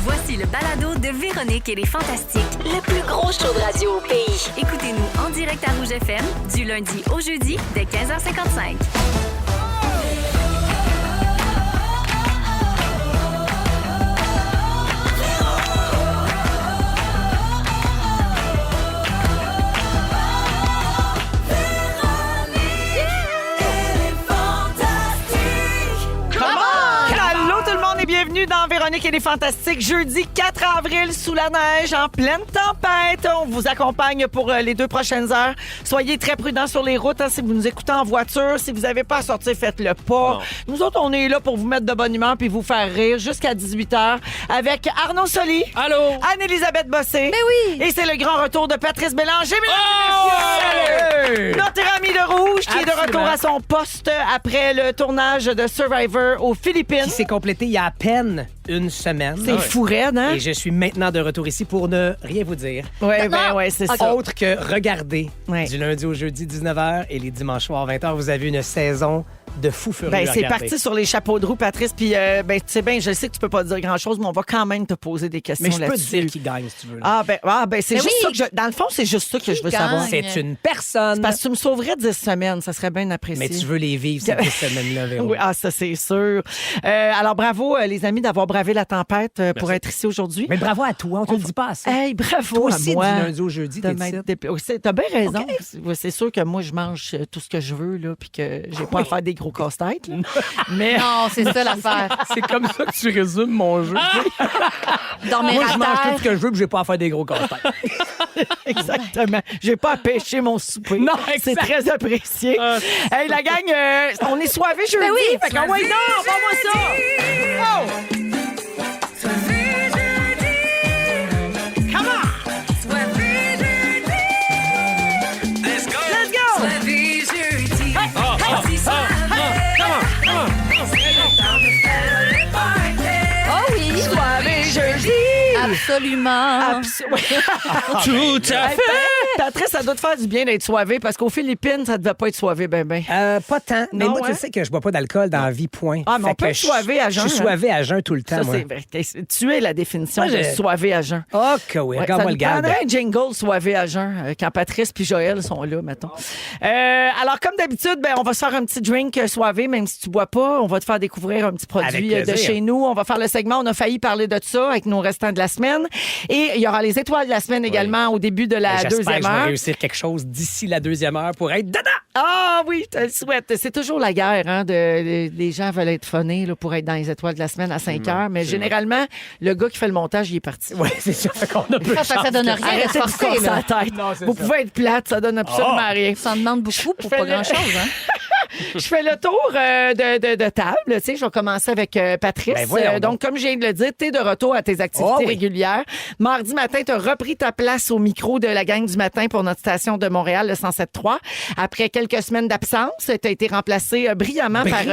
Voici le balado de Véronique et les Fantastiques, le plus gros show de radio au pays. Écoutez-nous en direct à Rouge FM, du lundi au jeudi, dès 15h55. Bienvenue dans Véronique et les Fantastiques. Jeudi 4 avril, sous la neige, en pleine tempête. On vous accompagne pour les 2 prochaines heures. Soyez très prudents sur les routes. Si vous nous écoutez en voiture, si vous n'avez pas à sortir, faites-le pas. Nous autres, on est là pour vous mettre de bonne humeur puis vous faire rire jusqu'à 18h avec Arnaud Soli. Allô? Anne-Élisabeth Bossé. Mais oui! Et c'est le grand retour de Patrice Bélanger. Salut! Notre ami de Rouge qui est de retour à son poste après le tournage de Survivor aux Philippines. Qui s'est complété il y a à peine une semaine. C'est fou raide, hein? Et je suis maintenant de retour ici pour ne rien vous dire. Oui, c'est ça. Autre que regarder du lundi au jeudi 19h et les dimanches soirs 20h, vous avez une saison de fou furieux. C'est parti sur les chapeaux de roue, Patrice. Puis, tu sais bien, je sais que tu peux pas dire grand-chose, mais on va quand même te poser des questions là-dessus. Mais je peux te dire qui gagne, si tu veux. C'est juste ça que dans le fond, c'est juste ça que je veux savoir. C'est une personne. Parce que tu me sauverais 10 semaines, ça serait bien apprécié. Mais tu veux les vivre, ces 10 semaines-là, Véro. Oui, ça, c'est sûr. Alors, bravo, les amis, d'avoir bravé la tempête pour être ici aujourd'hui. Mais bravo à toi, on te le dit pas assez. Hey, bravo toi à aussi, moi. du lundi au jeudi, t'as bien raison. Okay. C'est sûr que moi, je mange tout ce que je veux, là, puis que j'ai pas à faire des gros casse-têtes. Mais... Non, c'est ça l'affaire. C'est comme ça que tu résumes mon jeu. Dormir moi, à je mange terre. tout ce que je veux, puis j'ai pas à faire des gros casse-têtes. Exactement. J'ai pas à pêcher mon souper. Non, c'est très apprécié. Hey, la gang, on est soivé jeudi. Ben oui, fait qu'on va non, envoie-moi ça. Oh! Come on! Let's go! Oh oui! Soirée jeudi! Absolument. Tout à fait! Patrice, ça doit te faire du bien d'être soivé parce qu'aux Philippines, ça devait pas être soivé ben. Pas tant. Mais Non, moi, tu sais que je bois pas d'alcool dans la vie, point. Ah, mais on peut être soivé à jeun. Je suis soivé à jeun tout le temps, Ça, moi. c'est vrai. Tu es la définition Moi, de soivé à jeun. Oh, que oui. Regarde-moi le Ça gars. nous prendrait un jingle soivé à jeun quand Patrice puis Joël sont là, mettons. Alors, comme d'habitude, on va se faire un petit drink soivé, même si tu bois pas. On va te faire découvrir un petit produit de chez nous. On va faire le segment. On a failli parler de ça avec nos restants de la semaine. Et il y aura les étoiles de la semaine également au début de la deuxième J'espère que je vais heure. réussir quelque chose d'ici la deuxième heure pour être dedans. Ah oui, je te le souhaite. C'est toujours la guerre, hein, les gens veulent être funnés là, pour être dans les étoiles de la semaine à 5 heures, mais généralement, le gars qui fait le montage, il est parti. Oui, c'est ça. Fait qu'on a peu de chance. Ça donne rien. Arrêtez de forcer, forcer là. la tête. Non, c'est Vous ça. pouvez être plate, ça donne absolument rien. Ça en demande beaucoup pour pas grand-chose, hein? Je fais le tour de table. Tu sais, je vais commencer avec Patrice. Ben voyons Donc, comme je viens de le dire, tu es de retour à tes activités régulières. Mardi matin, tu as repris ta place au micro de la gang du matin pour notre station de Montréal, le 107.3. Après quelques semaines d'absence, tu as été remplacé brillamment par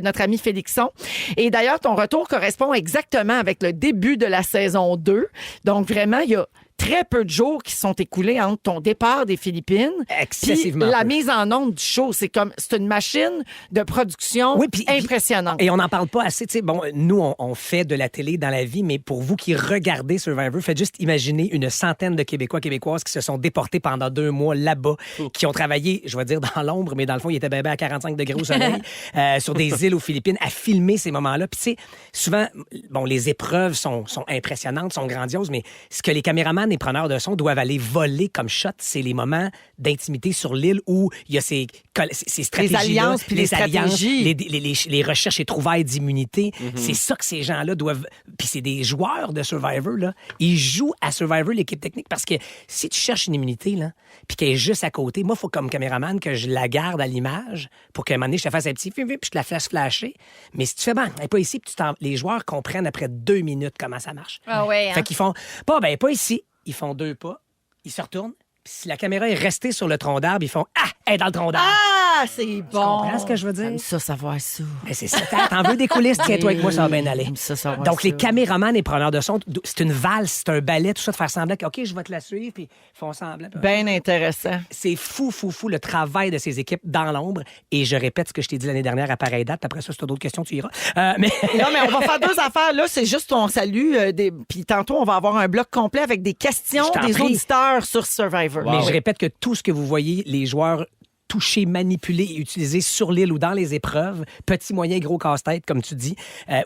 notre ami Félixon. Et d'ailleurs, ton retour correspond exactement avec le début de la saison 2. Donc, vraiment, il y a très peu de jours qui sont écoulés entre ton départ des Philippines Excessivement puis la peu. mise en onde du show. C'est une machine de production impressionnante. Et on n'en parle pas assez. Tu sais, bon, nous, on fait de la télé dans la vie, mais pour vous qui regardez Survivor, faites juste imaginer une centaine de Québécois, Québécoises qui se sont déportés pendant 2 mois là-bas, qui ont travaillé, je vais dire dans l'ombre, mais dans le fond, ils étaient bébés à 45 degrés au soleil, sur des îles aux Philippines, à filmer ces moments-là. Puis tu sais, souvent, bon, les épreuves sont impressionnantes, sont grandioses, mais ce que les caméramans et preneurs de son doivent aller voler comme shot, c'est les moments d'intimité sur l'île où il y a ces stratégies, les alliances puis les stratégies, les recherches et trouvailles d'immunité. C'est ça que ces gens-là doivent. Puis c'est des joueurs de Survivor là. Ils jouent à Survivor l'équipe technique parce que si tu cherches une immunité là, puis qu'elle est juste à côté, moi faut comme caméraman que je la garde à l'image pour qu'à un moment donné je te fasse un petit puis je te la fasse flasher. Mais si tu fais elle est pas ici, puis les joueurs comprennent après 2 minutes comment ça marche. Ah ouais. Fait qu'ils font pas ici. Ils font 2 pas, ils se retournent. Puis si la caméra est restée sur le tronc d'arbre, ils font elle est dans le tronc d'arbre. Ah, c'est bon. comprends ce que je veux dire? J'aime ça, savoir ça. Ben, c'est ça. T'en veux des coulisses? Tiens-toi avec moi, ça va bien aller. J'aime ça, savoir Donc, ça. les caméramans et preneurs de son, c'est une valse, c'est un ballet, tout ça, de faire semblant que, OK, je vais te la suivre, puis ils font semblant. Bien intéressant. C'est fou, le travail de ces équipes dans l'ombre. Et je répète ce que je t'ai dit l'année dernière à pareille date. Après ça, si t'as d'autres questions, tu iras. Mais... Non, mais on va faire 2 affaires. Là, c'est juste on salue. Puis tantôt, on va avoir un bloc complet avec des questions Je t'en des prie. auditeurs sur Survivor. Mais je répète que tout ce que vous voyez, les joueurs touchés, manipulés et utilisés sur l'île ou dans les épreuves, petits, moyens, gros casse-tête, comme tu dis,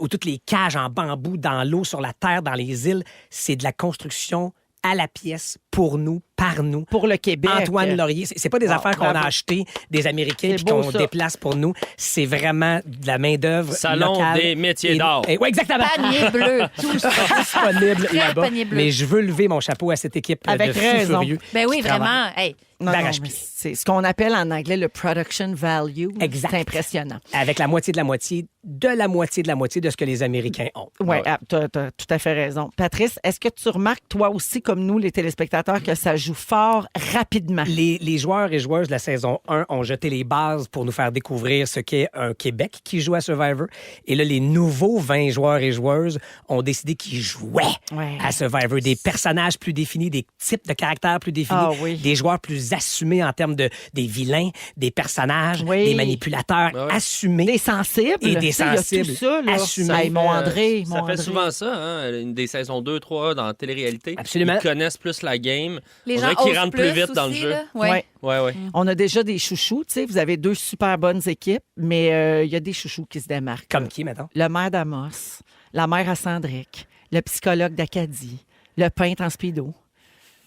ou toutes les cages en bambou, dans l'eau, sur la terre, dans les îles, c'est de la construction à la pièce, pour nous, par nous. Pour le Québec. Antoine Laurier. C'est pas des affaires qu'on a achetées des Américains C'est puis beau, qu'on ça. déplace pour nous. C'est vraiment de la main-d'œuvre Salon locale. des métiers d'art. Oui, exactement. Panier bleu. Tout sera disponible Quel là-bas. panier bleu. Mais je veux lever mon chapeau à cette équipe Avec de fous raison. furieux. Ben oui, qui travaille. vraiment. Hey, Non, d'arrache-pied. mais c'est ce qu'on appelle en anglais le production value. Exact. C'est impressionnant. Avec la moitié de la moitié de ce que les Américains ont. Oui, tu as tout à fait raison. Patrice, est-ce que tu remarques, toi aussi, comme nous, les téléspectateurs, que ça joue fort rapidement? Les joueurs et joueuses de la saison 1 ont jeté les bases pour nous faire découvrir ce qu'est un Québec qui joue à Survivor. Et là, les nouveaux 20 joueurs et joueuses ont décidé qu'ils jouaient Ouais. à Survivor. Des personnages plus définis, des types de caractères plus définis, Ah oui. des joueurs plus assumés en termes des vilains, des personnages, Oui. des manipulateurs Ouais. assumés. Des sensibles. Et des Tu sais, il y a sensibles. tout ça, là. Assumés. Hey, mon André, Ça mon fait André. souvent ça, hein, des saisons 2, 3 dans la télé-réalité. Absolument. Ils connaissent plus la game. les On gens dirait qu'ils osent rentrent plus vite dans le aussi, jeu. là. Ouais. Ouais. Ouais. On a déjà des chouchous, tu sais. Vous avez 2 super bonnes équipes, mais il y a des chouchous qui se démarquent. Comme qui, mettons? Le maire d'Amos, la mère à Sandrick, le psychologue d'Acadie, le peintre en speedo.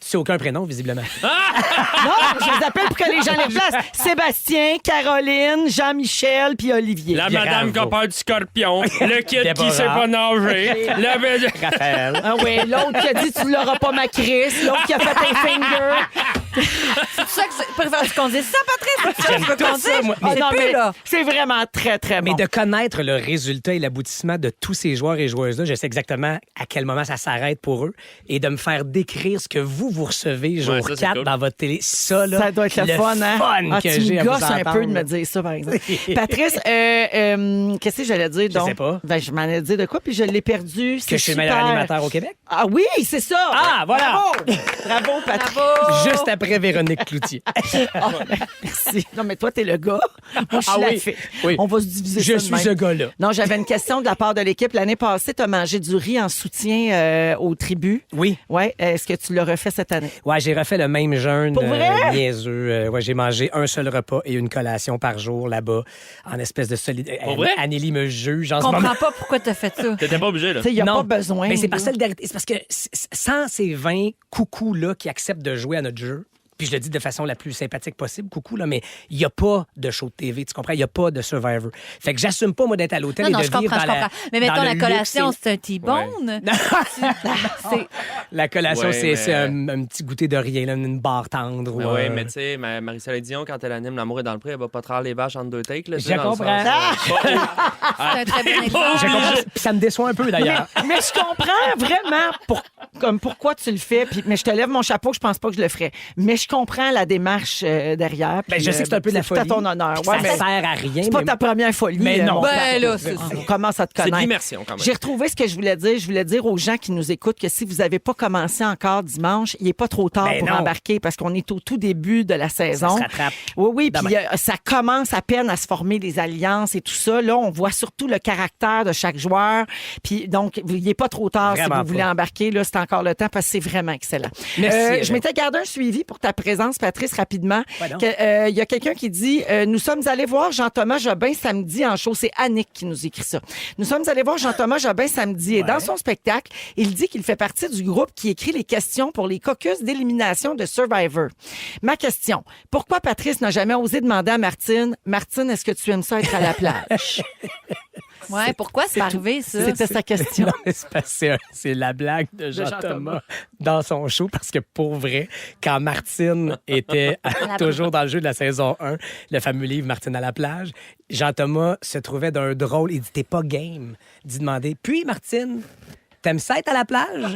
Tu sais aucun prénom, visiblement. Non, je les appelle pour que les gens les placent. Sébastien, Caroline, Jean-Michel, puis Olivier. La Bravo. madame qui a peur du scorpion, le kid Déborah. qui sait pas nager, Raphaël. Ah oui, l'autre qui a dit tu l'auras pas ma Chris, l'autre qui a fait un finger. C'est ça que tu préfères qu'on dise ça, Patrice? C'est ça que tu veux qu'on tout ça, dise? moi. Ah C'est non, plus, mais là. c'est vraiment très, très bon. Mais de connaître le résultat et l'aboutissement de tous ces joueurs et joueuses-là, je sais exactement à quel moment ça s'arrête pour eux et de me faire décrire ce que vous recevez jour ça, c'est 4 cool. dans votre télé. Ça, là, Ça doit être le fun, hein? Ah, que tu j'ai me à vous gosses un entendre. peu de me dire ça, par exemple. Patrice, qu'est-ce que j'allais dire, donc? sais pas. Ben, je m'en ai dit de quoi, puis je l'ai perdu. Que je suis le meilleur animateur au Québec. Ah oui, c'est ça! Ah, voilà! Bravo! Bravo, Patrice! Juste après Véronique Cloutier. Ah, merci. Non, mais toi, t'es le gars. Moi, je suis Ah la oui. fille. Oui. On va se diviser Je ça de suis même. ce gars-là. Non, j'avais une question de la part de l'équipe. L'année passée, tu as mangé du riz en soutien aux tribus. Oui. Oui. Est-ce que tu l'as refait cette année? Ouais, j'ai refait le même jeûne Pour vrai? niaiseux. Ouais, j'ai mangé un seul repas et une collation par jour là-bas, en espèce de solidarité. Pour vrai? Anneli me juge en Je ce moment. comprends pas pourquoi t'as fait ça. T'étais pas obligé, là. Tu sais, il n'y a Non. pas besoin. Mais c'est là. par solidarité. C'est parce que sans ces 20 coucous-là qui acceptent de jouer à notre jeu, puis je le dis de façon la plus sympathique possible, coucou, là, mais il n'y a pas de show de TV, tu comprends? Il n'y a pas de Survivor. Fait que j'assume pas, moi, d'être à l'hôtel Non, et non, de je vivre comprends, dans je la comprends. Mais dans mettons, le la luxe collation, et- c'est un T-bone. C'est- La collation, Ouais, c'est mais- c'est un petit goûter de rien, là, une barre tendre. Mais ou, oui, mais tu sais, Marie-Soleil Dion, quand elle anime L'amour est dans le pré, elle va pas trahir les vaches entre 2 takes. Là, tu sais, Je dans le comprends. sens, C'est un très bon exemple. Je comprends. Puis ça me déçoit un peu, d'ailleurs. Mais je comprends vraiment comme pourquoi tu le fais. Mais je te lève mon chapeau, je pense pas que je le ferais. Mais je comprends la démarche derrière. Ben, puis, je sais que c'est un peu de la tout à folie. ton honneur. Puis Ouais, ça mais sert à rien. c'est pas mais- ta première folie. Mais non. mon Ben, Pat. là, c'est- On commence à te C'est de connaître. l'immersion, quand même. J'ai retrouvé ce que je voulais dire. Je voulais dire aux gens qui nous écoutent que si vous n'avez pas commencé encore dimanche, il n'est pas trop tard Ben pour non. embarquer parce qu'on est au tout début de la saison. se rattrape. Oui, puis Demain. ça commence à peine à se former les alliances et tout ça. Là, on voit surtout le caractère de chaque joueur. Puis donc, il n'est pas trop tard Vraiment si vous voulez pas. embarquer. Là, c'est encore le temps parce que c'est vraiment excellent. Merci, je Eve. m'étais gardé un suivi pour ta présence, Patrice, rapidement. Ouais, donc. Il y a quelqu'un qui dit nous sommes allés voir Jean-Thomas Jobin samedi en show. C'est Annick qui nous écrit ça. Nous sommes allés voir Jean-Thomas Jobin samedi et dans son spectacle, il dit qu'il fait partie du groupe qui écrit les questions pour les caucus d'élimination de Survivor. Ma question, pourquoi Patrice n'a jamais osé demander à Martine, est-ce que tu aimes ça être à la plage? Ouais, pourquoi c'est arrivé, ça? C'était sa question. Non, mais c'est parce que c'est la blague de Jean-Thomas dans son show, parce que pour vrai, quand Martine était toujours dans le jeu de la saison 1, le fameux livre Martine à la plage, Jean-Thomas se trouvait d'un drôle, il dit « T'es pas game » d'y demander. Puis Martine, t'aimes ça être à la plage?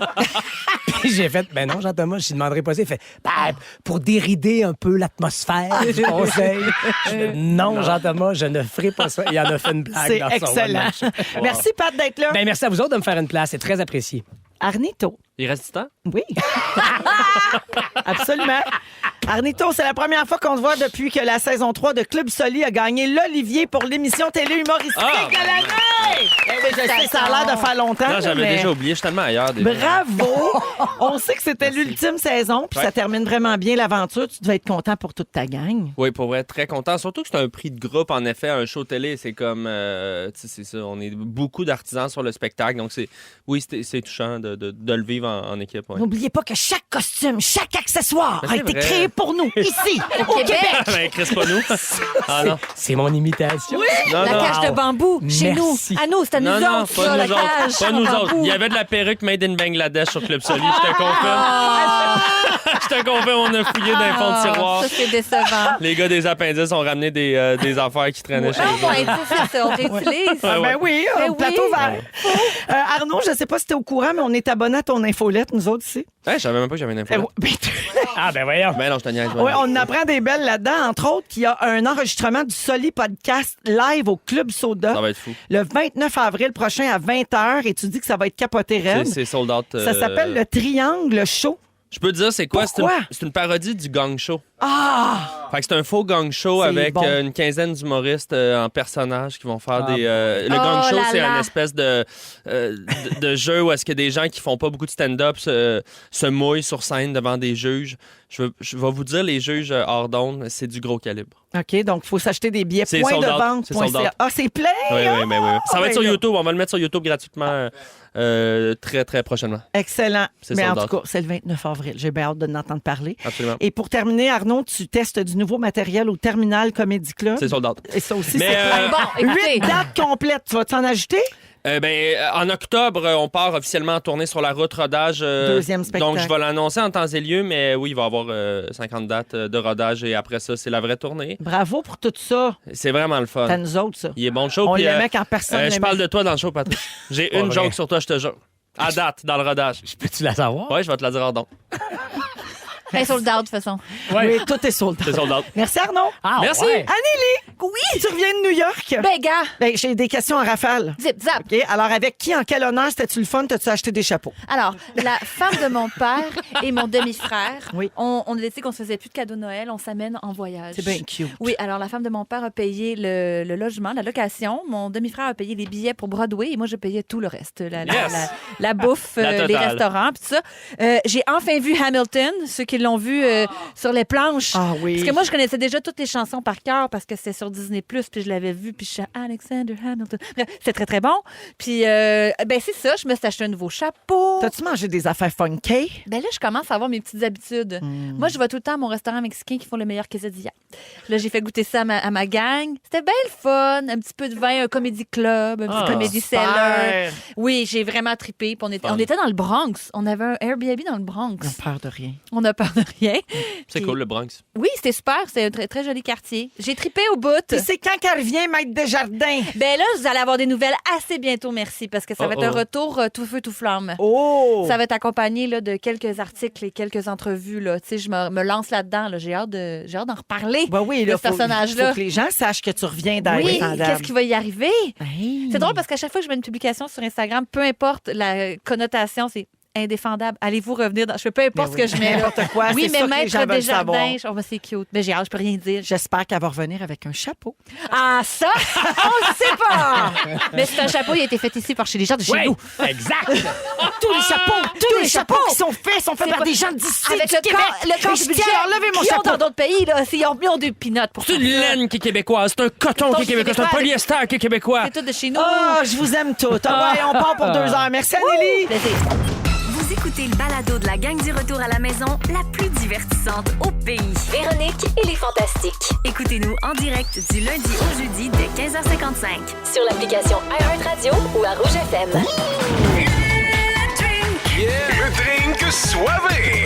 Puis j'ai fait, ben non, Jean-Thomas, je ne demanderai pas ça. Il fait, ben, pour dérider un peu l'atmosphère du conseil. Je fais, non, Jean-Thomas, je ne ferai pas ça. Il en a fait une blague C'est dans son excellent. one-man show. Merci, Pat, d'être là. Ben, merci à vous autres de me faire une place. C'est très apprécié. Arnito. Il reste du temps? Oui. Absolument. Arnito, c'est la première fois qu'on te voit depuis que la saison 3 de Club Soli a gagné l'Olivier pour l'émission télé humoristique de l'année. Eh oui, je sais, ça a l'air de faire longtemps. Non, j'avais mais... déjà oublié. Je suis tellement ailleurs. Déjà. Bravo! On sait que c'était Merci. l'ultime saison, puis Ouais. ça termine vraiment bien l'aventure. Tu devais être content pour toute ta gang. Oui, pour être très content. Surtout que c'est un prix de groupe, en effet, un show télé. C'est comme, tu sais, c'est ça. On est beaucoup d'artisans sur le spectacle. Donc, c'est touchant de le vivre en équipe. Ouais. N'oubliez pas que chaque costume, chaque accessoire Mais a c'est été vrai. créé pour nous, ici, au Québec. Ben, Chris, pas nous. Ah non. C'est mon imitation. Non, La non. cage de bambou, chez nous. Merci. À nous, c'était nous Non, autres, pas ça, nous la autres. cage. Pas nous en autres. bambou. Il y avait de la perruque made in Bangladesh sur Club Soli. Je te confirme. Je te confirme, on a fouillé dans les fonds de tiroir. Ça, c'est décevant. Les gars des appendices ont ramené des affaires qui traînaient chez Ah, eux. bon, c'est ça, on réutilise. Ah, ben oui, Ben au plateau oui. vert. Arnaud, je ne sais pas si tu es au courant, mais on est abonné à ton infolette, nous autres ici. Ouais, je savais même pas que j'avais une info. Ah, ben voyons. Ben non, je te niaise. Oui, on apprend des belles là-dedans. Entre autres, qu'il y a un enregistrement du Soli Podcast live au Club Soda. Ça va être fou. Le 29 avril prochain à 20h. Et tu dis que ça va être capoté raide. C'est sold out. Ça s'appelle le Triangle Show. Je peux te dire, c'est quoi? Pourquoi? C'est une parodie du gang show. Ah! Fait que c'est un faux gang show C'est avec bon. une quinzaine d'humoristes en personnages qui vont faire des... le Oh gang show, là c'est là. une espèce de jeu où est-ce que des gens qui font pas beaucoup de stand-up se mouillent sur scène devant des juges. Je vais vous dire, les juges hors d'onde, c'est du gros calibre. OK, donc il faut s'acheter des billets. C'est Point sold de out. vente. C'est point sold out. CA. Ah, c'est plein! Oui, oui, oui. Ça va ben être sur là. YouTube. On va le mettre sur YouTube gratuitement très, très prochainement. Excellent. C'est Mais en sold tout out. cas, c'est le 29 avril. J'ai bien hâte de l'entendre parler. Absolument. Et pour terminer, Arnaud, tu testes du nouveau matériel au Terminal Comedy Club. C'est sold out. Et ça aussi, Mais, c'est plein. Bon, écoutez. 8 dates complètes. Tu vas-tu en ajouter? En octobre, on part officiellement en tournée sur la route rodage. Deuxième spectacle. Donc, je vais l'annoncer en temps et lieu, mais oui, il va y avoir 50 dates de rodage et après ça, c'est la vraie tournée. Bravo pour tout ça. C'est vraiment le fun. C'est à nous autres, ça. Il est bon le show. On puis, l'aimait quand personne je l'aimait. parle de toi dans le show, Patrick. J'ai Pas une vrai. joke sur toi, je te jure. À date, dans le rodage. Peux-tu la savoir? Oui, je vais te la dire hors donc. Elle est sold out, de toute façon. Oui, tout est sold out. C'est sold out. Merci, Arnaud. Ah, Merci. ouais. Anneli! Oui! Tu reviens de New York? Ben, gars, Ben, j'ai des questions en rafale. zip, zap. OK? Alors, avec qui, en quel honneur, c'était-tu le fun? T'as-tu acheté des chapeaux? Alors, la femme de mon père et mon demi-frère, Oui. on a décidé qu'on se faisait plus de cadeaux de Noël, on s'amène en voyage. C'est bien cute. Oui, alors la femme de mon père a payé le logement, la location. Mon demi-frère a payé les billets pour Broadway et moi, je payais tout le reste. La bouffe, La les totale. restaurants, puis tout ça. J'ai enfin vu Hamilton, ceux qui l'ont vu sur les planches. Ah oui. Parce que moi, je connaissais déjà toutes les chansons par cœur parce que c'était sur Disney+, puis je l'avais vu, puis je suis Alexander Hamilton. Bref, c'était très, très bon. Puis, ben c'est ça, je me suis acheté un nouveau chapeau. T'as-tu mangé des affaires funky? Ben là, je commence à avoir mes petites habitudes. Moi, je vais tout le temps à mon restaurant mexicain qui font le meilleur quesadilla. Là, j'ai fait goûter ça à ma gang. C'était bien le fun. Un petit peu de vin, un comédie club, un petit comédie super. cellar. Oui, j'ai vraiment trippé. Puis on était dans le Bronx. On avait un Airbnb dans le Bronx. J'ai peur de rien. On a peur de rien. C'est Puis- cool, le Bronx. Oui, c'était super. C'est un très, très joli quartier. J'ai trippé au bout. Puis c'est quand qu'elle revient, Maître Desjardins? Ben là, vous allez avoir des nouvelles assez bientôt, merci, parce que ça va être un retour tout feu, tout flamme. Oh! Ça va être accompagné là, de quelques articles et quelques entrevues. Là. Tu sais, je me lance là-dedans. Là. J'ai hâte d'en reparler Ben oui, de là, ce personnage-là. faut que les gens sachent que tu reviens dans Oui, Indéfendable. qu'est-ce qui va y arriver? Hey. C'est drôle parce qu'à chaque fois que je mets une publication sur Instagram, peu importe la connotation, c'est indéfendable. Allez-vous revenir dans... Je fais peu importe Ben oui, ce que je mets. là. n'importe quoi, Oui, c'est mais ça que les gens Maître veulent savoir. Desjardins, oh, c'est cute. Mais j'ai hâte, je peux rien dire. J'espère qu'elle va revenir avec un chapeau. Ah, ça, on ne sait pas! Mais c'est un chapeau, il a été fait ici par chez les gens de chez nous. Exact. Tous les chapeaux! Tous les chapeaux qui sont faits sont faits C'est par pas- des gens d'ici, Avec du le Québec. corps Et je du budget tiens à leur lever mon qu'ils ont chapeau. dans d'autres pays, là. Ils ont des peanuts pour C'est une faire ça. laine qui est québécoise, c'est un coton qui est québécois, c'est un polyester qui est québécois. C'est tout de chez nous. Ah, je vous aime toutes. Ah ouais, on part pour 2 heures. Merci, Anneli. Plaisir. Vous écoutez le balado de la gang du retour à la maison, la plus divertissante au pays. Véronique et les Fantastiques. Écoutez-nous en direct du lundi au jeudi dès 15h55. Sur l'application iHeartRadio ou à Rouge FM. Le drink soivé.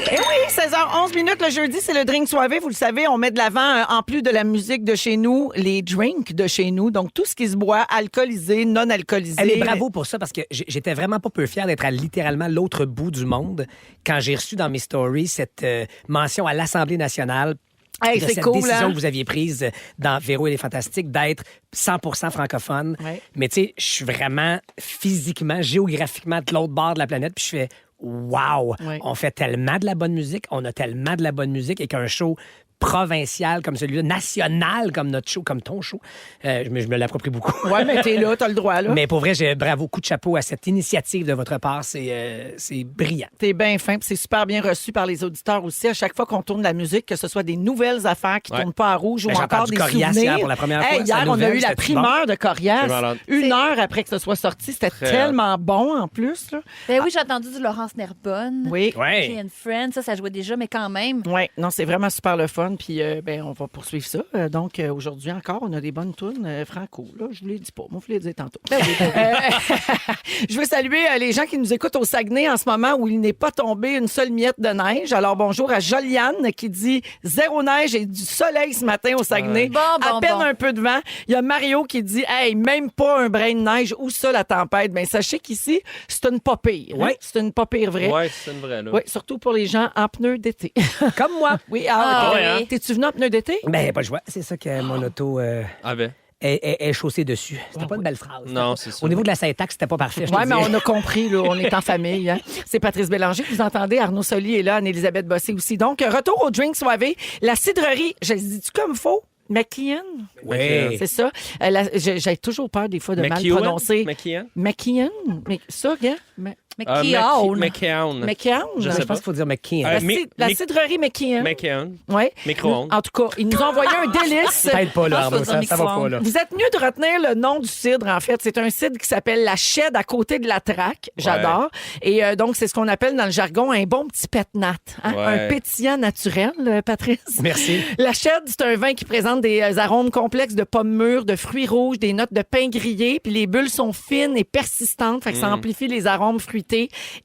Eh oui, 16h11 minutes le jeudi, c'est le drink soivé. Vous le savez, on met de l'avant, en plus de la musique de chez nous, les drinks de chez nous. Donc, tout ce qui se boit, alcoolisé, non alcoolisé. Allez, bravo pour ça, parce que j'étais vraiment pas peu fier d'être à littéralement l'autre bout du monde quand j'ai reçu dans mes stories cette mention à l'Assemblée nationale. Hey, de c'est cette cool, décision hein? que vous aviez prise dans Véro et les Fantastiques d'être 100% francophone. Ouais. Mais tu sais, je suis vraiment physiquement, géographiquement de l'autre bord de la planète, puis je fais wow, Ouais. on fait tellement de la bonne musique, on a tellement de la bonne musique et qu'un show provincial comme celui-là, national comme notre show, comme ton show, je me l'approprie beaucoup. Ouais, mais t'es là, t'as le droit, là. Mais pour vrai, bravo, coup de chapeau à cette initiative de votre part, c'est brillant. T'es bien fin, puis c'est super bien reçu par les auditeurs aussi. À chaque fois qu'on tourne la musique, que ce soit des nouvelles affaires qui Ouais. tournent pas à rouge ou Ben, j'ai encore entendu des Coriace souvenirs. hier pour la première fois, Hey, sa hier, on a nouvelle, eu la c'était primeur de C'est Coriace. malade. Une heure après que ce soit sorti. C'était Très tellement bon, en plus. Là. Ben oui, j'ai entendu du Laurence Nerbonne. Oui. Ouais. Jay and Friends, ça jouait déjà, mais quand même. Oui, non, c'est vraiment super le fun. Puis, ben, on va poursuivre ça. Donc, aujourd'hui encore, on a des bonnes tunes franco. Là, je vous l'ai dit pas. Moi, je vous l'ai dit tantôt. Je veux saluer les gens qui nous écoutent au Saguenay en ce moment où il n'est pas tombé une seule miette de neige. Alors, bonjour à Joliane qui dit zéro neige et du soleil ce matin au Saguenay. Bon, à peine bon. un peu de vent. Il y a Mario qui dit hey, même pas un brin de neige. Où ça, la tempête? Bien, sachez qu'ici, c'est une pas pire. hein? Ouais. C'est une pas pire vraie. Ouais, c'est une vraie, là. Oui, surtout pour les gens en pneus d'été. Comme moi. Oui, Ah, ok. oui. T'es-tu venu en pneus d'été? Ben, pas le choix. C'est ça que mon auto Ah ben. est chaussée dessus. C'était pas une belle phrase. Non, c'est ça. Au niveau de la syntaxe, c'était pas parfait. je te Oui, mais dirais. on a compris, là, on est en famille. Hein. C'est Patrice Bélanger que vous entendez. Arnaud Soli est là, Anne-Élisabeth Bossé aussi. Donc, retour au drink soivé. La cidrerie, je le dis-tu comme faux? McKeon? Oui. C'est ça. J'ai toujours peur des fois de mal McKeown? prononcer. McKeon? McKeon? Mais ça, gars? Mais Ah, qui a McKeown. McKeon? Je Je sais pense qu'il faut dire McKean. La cidrerie McKeon. McKeon. Oui. Micro-ondes. En tout cas, il nous a envoyé un délice. Peut-être pas, là, Ah, Arnaud. faut Ça dire va pas, micro-ondes. là. Vous êtes mieux de retenir le nom du cidre, en fait. C'est un cidre qui s'appelle la Shed à côté de la Traque. J'adore. Et donc, c'est ce qu'on appelle dans le jargon un bon petit pétnat. Hein? Ouais. Un pétillant naturel, Patrice. Merci. La Shed, c'est un vin qui présente des arômes complexes de pommes mûres, de fruits rouges, des notes de pain grillé. Puis les bulles sont fines et persistantes. Fait que ça amplifie les arômes fruités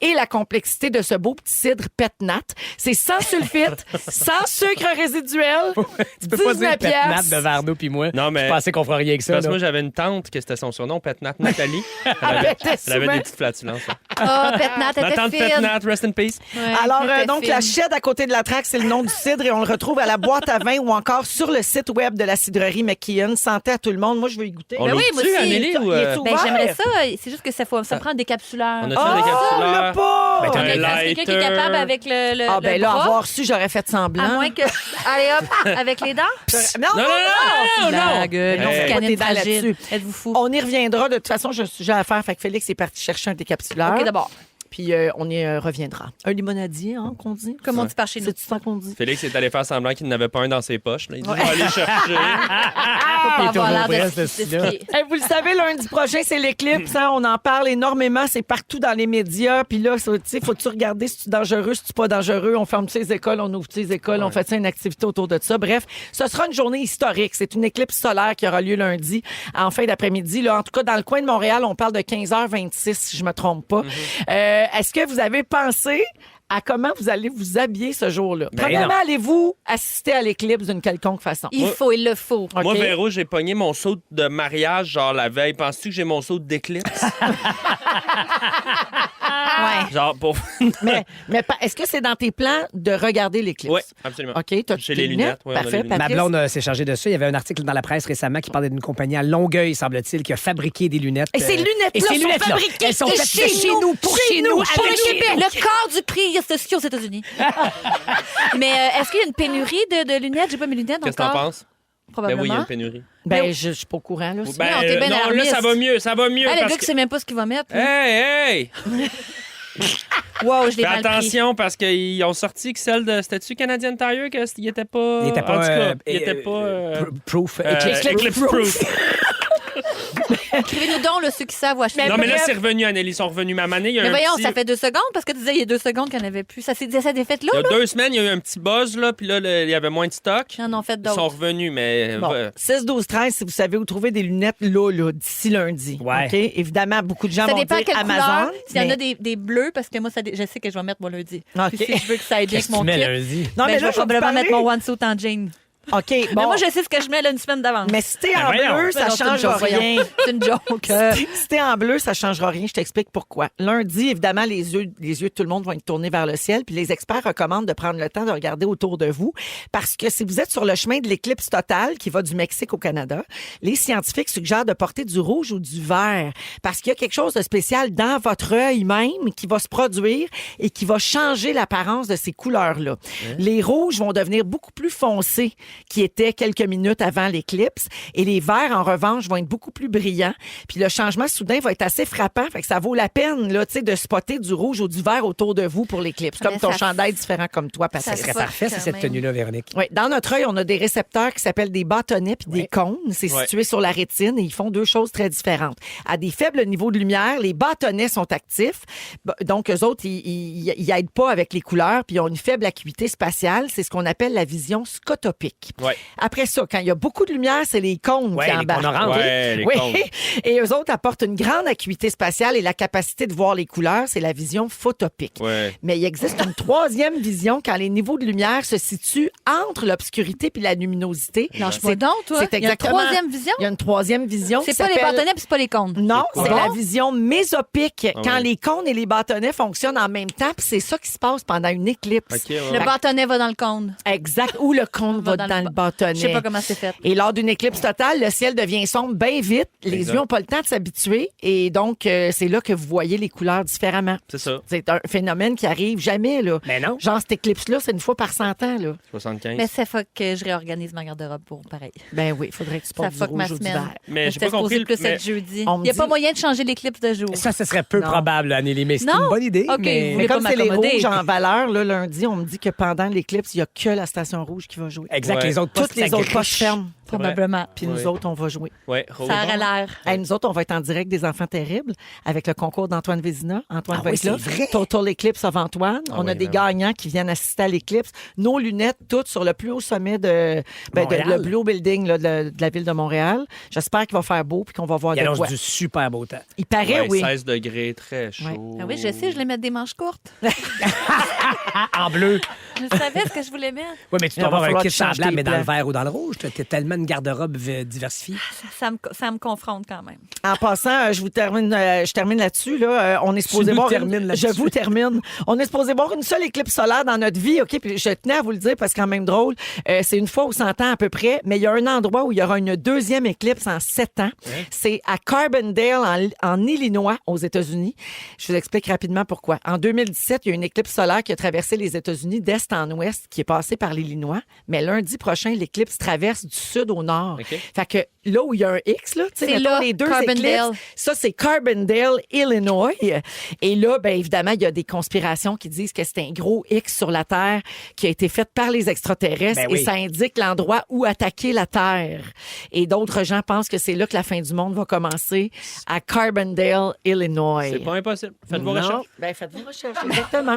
et la complexité de ce beau petit cidre pétnat. C'est sans sulfite, sans sucre résiduel. Tu peux pas dire 19 Petnat piastres. de Arnaud puis moi. Non, mais- Je pensais qu'on ferait rien que ça. Parce que là. moi, j'avais une tante que c'était son surnom, Petnat Nathalie. Elle Elle avait souvent. des petites flatulences. hein. Ah, Petnat, Ma elle tante était fine. Petnat, rest in peace. Ouais, Alors, elle était donc, fine. la Shed à côté de la Traque, c'est le nom du cidre et on le retrouve à la boîte à vin ou encore sur le site web de la cidrerie McKeon. Santé à tout le monde. Moi, je veux y goûter. On Ben oui, moi l'ouvre-tu, aussi. Anneli, ou... Il est ouvert. Ben, j'aimerais ça. C'est juste que ça prend un décapsuleur. On a-tu Oh, un le décapsuleur? pas! Ben, t'as Un Est-ce que quelqu'un qui est lighter. capable avec le Ah, ben le là, bras? avoir su, j'aurais fait semblant. À moins que... Allez, hop, avec les dents. Non, Non, non, non, non, non! Blague. Non, Hey. c'est T'es canine dans fragile. là-dessus. Êtes-vous fou? On y reviendra. De toute façon, j'ai un sujet à faire. Fait que Félix est parti chercher un décapsuleur. OK, d'abord. Puis on y reviendra. Un limonadier, hein, qu'on dit? Comme on dit par chez nous. C'est-tu ça qu'on dit? Félix est allé faire semblant qu'il n'avait pas un dans ses poches. Là. Il dit, je vais aller chercher. Faut pas Il est avoir l'air toujours de prêt, se ce style-là. justifier. Hey, vous le savez, lundi prochain, c'est l'éclipse. Hein? On en parle énormément. C'est partout dans les médias. Puis là, tu sais, faut-tu regarder si tu es dangereux, si tu pas dangereux. On ferme les écoles, on ouvre les écoles, on fait une activité autour de ça. Bref, ce sera une journée historique. C'est une éclipse solaire qui aura lieu lundi, en fin d'après-midi. Là, en tout cas, dans le coin de Montréal, on parle de 15h26, si je me trompe pas. Est-ce que vous avez pensé à comment vous allez vous habiller ce jour-là? Ben Premièrement, non. allez-vous assister à l'éclipse d'une quelconque façon? Il le faut. OK? Moi, Véro, j'ai pogné mon saut de mariage, genre la veille. Penses-tu que j'ai mon saut d'éclipse? Ouais. Genre, pour. Mais est-ce que c'est dans tes plans de regarder l'éclipse? Oui, absolument. OK, t'as J'ai tes les lunettes, oui, on a les Parfait, lunettes. Ma Patrice? blonde s'est chargée de ça. Il y avait un article dans la presse récemment qui parlait d'une compagnie à Longueuil, semble-t-il, qui a fabriqué des lunettes. Et ces lunettes-là et ces sont lunettes-là, fabriquées elles sont de faites chez chez nous, nous, pour chez nous, Pour le avec Québec, le quart du prix, il y a ceci aux États-Unis. Mais est-ce qu'il y a une pénurie de lunettes? J'ai pas mes lunettes Qu'est-ce que encore. t'en penses? Ben Probablement. oui, il y a une pénurie. Ben, je suis pas au courant, là. Ben, t'es bien non, là, alarmiste. ça va mieux, ça va mieux. Ah, le parce gars qui sait même pas ce qu'il va mettre. que... Hey! Wow, je l'ai Fais mal pris. attention parce qu'ils ont sorti que celle de. C'était-tu Canadian Tire qu'il était pas. Il était pas. En tout cas, il était pas. Proof. Eclipse proof. Écrivez-nous donc, là, ceux qui savent où acheter. Non, mais là, bref. c'est revenu, Anneli. Ils sont revenus. Mais à un moment donné, il y a Mais un voyons, petit... ça fait 2 secondes parce que tu disais il y a 2 secondes qu'il n'y en avait plus. Ça s'est défait là, Il y a là? 2 semaines, il y a eu un petit buzz, là, puis là, il y avait moins de stock. Ils en ont fait Ils d'autres. sont revenus, mais... Bon, 6, 12, 13, si vous savez où trouver des lunettes là, d'ici lundi. Ouais. OK? Évidemment, beaucoup de gens Ça vont dépend dire quelle Amazon. couleur. S'il y en mais- a des bleus, parce que moi, je sais que je vais mettre mon lundi. OK. Puis si je veux que ça aille bien avec mon kit, lundi? Non, mais je là, vais je vais vous probablement mettre mon parler- one-suit en jean. OK, Mais bon. moi, je sais ce que je mets là une semaine d'avance. Mais si t'es Ben en voyons. bleu, ça Non, c'est une change joke, rien. voyons. C'est une joke. Si t'es en bleu, ça changera rien. Je t'explique pourquoi. Lundi, évidemment, les yeux de tout le monde vont être tournés vers le ciel. Puis les experts recommandent de prendre le temps de regarder autour de vous. Parce que si vous êtes sur le chemin de l'éclipse totale qui va du Mexique au Canada, les scientifiques suggèrent de porter du rouge ou du vert. Parce qu'il y a quelque chose de spécial dans votre œil même qui va se produire et qui va changer l'apparence de ces couleurs-là. Les rouges vont devenir beaucoup plus foncés qui étaient quelques minutes avant l'éclipse. Et les verts, en revanche, vont être beaucoup plus brillants. Puis le changement soudain va être assez frappant. Fait que ça vaut la peine là, tu sais, de spotter du rouge ou du vert autour de vous pour l'éclipse. Comme Mais ton ça- chandail différent comme toi, ça Patrick. Ce serait Fuck, parfait, quand cette même. tenue-là, Véronique. Oui, dans notre œil, on a des récepteurs qui s'appellent des bâtonnets puis des cônes. C'est Ouais. situé sur la rétine et ils font 2 choses très différentes. À des faibles niveaux de lumière, les bâtonnets sont actifs. Donc, eux autres, ils aident pas avec les couleurs puis ils ont une faible acuité spatiale. C'est ce qu'on appelle la vision scotopique. Ouais. Après ça, quand il y a beaucoup de lumière, c'est les cônes Ouais, qui les embarquent. cônes oranges. Ouais, les oui. cônes. Et eux autres apportent une grande acuité spatiale et la capacité de voir les couleurs, c'est la vision photopique. Ouais. Mais il existe une troisième vision quand les niveaux de lumière se situent entre l'obscurité puis la luminosité. Lâche-moi C'est- donc, toi. c'est Il y a une exactement- troisième vision. Il y a une troisième vision. C'est qui pas les s'appelle- bâtonnets puis c'est pas les cônes. Non, C'est c'est quoi? la vision mésopique, Ah quand ouais. les cônes et les bâtonnets fonctionnent en même temps, puis c'est ça qui se passe pendant une éclipse. OK, ouais. Le bâtonnet va dans le cône. Exact, où le cône va dans le bâtonnet. Je sais pas comment c'est fait. Et lors d'une éclipse totale, le ciel devient sombre bien vite. Les Exact. yeux n'ont pas le temps de s'habituer. Et donc, c'est là que vous voyez les couleurs différemment. C'est ça. C'est un phénomène qui arrive jamais, là. Mais non. Genre, cette éclipse-là, c'est une fois par 100 ans, là. 75. Mais c'est faut que je réorganise ma garde-robe pour pareil. Ben oui, il faudrait que tu Ça portes du fuck ma rouge ou du semaine. vert. Mais j'ai C'était pas compris. supposé plus mais- être jeudi. On me Il n'y a dit- pas moyen de changer l'éclipse de jour. Ça, ce serait peu Non. probable, Anneli, mais c'est Non? une bonne idée. OK, mais... vous Mais voulez comme pas c'est les m'accommoder. rouges en valeur, là, lundi, on me dit que pendant l'éclipse, il n'y a que la station rouge qui va jouer. Exact, Ouais. les autres Toutes postes les autres s'agrichent. postes ferment. Probablement. Puis Ouais. nous autres, on va jouer. Ouais, Ça aurait l'air. Hey, nous autres, on va être en direct des Enfants terribles avec le concours d'Antoine Vézina. Antoine Ah va oui, être là. c'est vrai. Total Eclipse of Antoine. On a oui, des vraiment. gagnants qui viennent assister à l'éclipse. Nos lunettes, toutes sur le plus haut sommet de Montréal. le plus haut building là, de la ville de Montréal. J'espère qu'il va faire beau puis qu'on va voir Il de annonce quoi. du super beau temps. Il paraît, Ouais, oui. 16 degrés, très chaud. Ah oui, je sais, je voulais mettre des manches courtes. En bleu. Je savais ce que je voulais mettre. Oui, mais tu Il va dois avoir un falloir kit que tu changes semblable, tes mais dans le plans. vert ou dans le rouge. Tu as tellement une garde-robe diversifiée. Ça me confronte quand même. En passant, je termine là-dessus. Là. On est supposé nous voir. termines là-dessus. Je vous termine. On est supposé voir une seule éclipse solaire dans notre vie, OK? Puis je tenais à vous le dire parce que quand même drôle. C'est une fois aux 100 ans à peu près, mais il y a un endroit où il y aura une deuxième éclipse en 7 ans. C'est à Carbondale, en Illinois, aux États-Unis. Je vous explique rapidement pourquoi. En 2017, il y a une éclipse solaire qui a traversé les États-Unis d'est en ouest, qui est passée par l'Illinois. Mais lundi prochain, l'éclipse traverse du sud au nord. OK. Fait que là où il y a un X, là, tu sais, C'est mettons là, les deux Carbondale. éclipses, ça, c'est Carbondale, Illinois. Et là, bien évidemment, il y a des conspirations qui disent que c'est un gros X sur la Terre qui a été fait par les extraterrestres Ben oui. et ça indique l'endroit où attaquer la Terre. Et d'autres gens pensent que c'est là que la fin du monde va commencer, à Carbondale, Illinois. C'est pas impossible. Faites vos Non. recherches. Ben, faites vos recherches, exactement.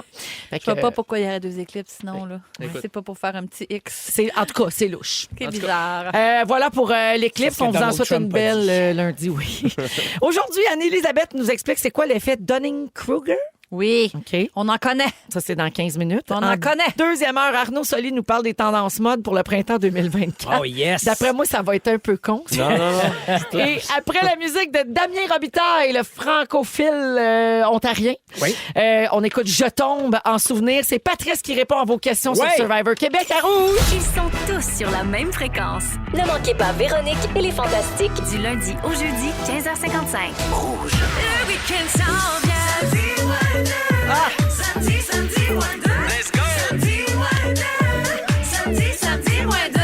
Fait Je vois que, pas pourquoi il y aurait 2 éclipses sinon. Là. Écoute. C'est pas pour faire un petit X. en tout cas, c'est louche. C'est En tout bizarre. Voilà pour l'éclipse. C'est ce que On vous en Donald souhaite une Trump a belle dit. lundi, oui. Aujourd'hui, Anne-Élisabeth nous explique c'est quoi l'effet Dunning-Kruger. Oui. OK. On en connaît. Ça, c'est dans 15 minutes. On en connaît. Deuxième heure, Arnaud Soli nous parle des tendances mode pour le printemps 2024. Oh, yes. D'après moi, ça va être un peu con. ça. Non. Et après la musique de Damien Robitaille, le francophile ontarien, Oui. on écoute Je tombe en souvenir. C'est Patrice qui répond à vos questions Ouais. sur Survivor Québec à Rouge. Ils sont tous sur la même fréquence. Ne manquez pas Véronique et les Fantastiques du lundi au jeudi 15h55. Rouge. Le week-end s'en vient. Samedi, samedi, moins 2. Let's go. Samedi, moins 2. Samedi, samedi, moins 2.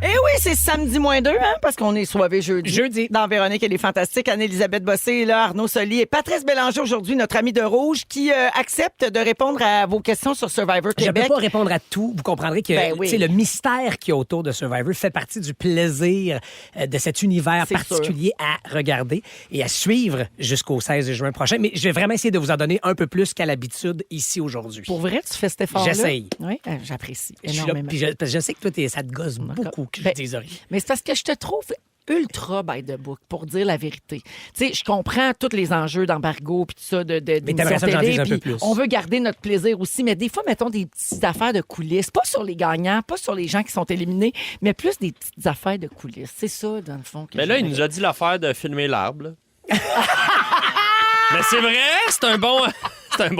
Et oui, c'est samedi -2, hein, parce qu'on est soivé jeudi. Dans Véronique, elle est fantastique. Anne-Élisabeth Bossé est là, Arnaud Soli et Patrice Bélanger aujourd'hui, notre ami de Rouge, qui accepte de répondre à vos questions sur Survivor Québec. Je ne peux pas répondre à tout. Vous comprendrez que le mystère qui est autour de Survivor fait partie du plaisir de cet univers particulier à regarder et à suivre jusqu'au 16 juin prochain. Mais je vais vraiment essayer de vous en donner un peu plus qu'à l'habitude ici aujourd'hui. Pour vrai, tu fais cet effort-là? J'essaye. Oui, j'apprécie énormément. Parce que je sais que toi, ça te gosse beaucoup que je dise rien. Mais c'est parce que je te trouve ultra by the book, pour dire la vérité. Tu sais, je comprends tous les enjeux d'embargo puis tout ça, mais t'aimerais ça que j'en dise un peu plus. On veut garder notre plaisir aussi, mais des fois, mettons des petites affaires de coulisses, pas sur les gagnants, pas sur les gens qui sont éliminés, mais plus des petites affaires de coulisses. C'est ça, dans le fond. Mais là, il nous a dit l'affaire de filmer l'arbre. Mais c'est vrai, c'est un bon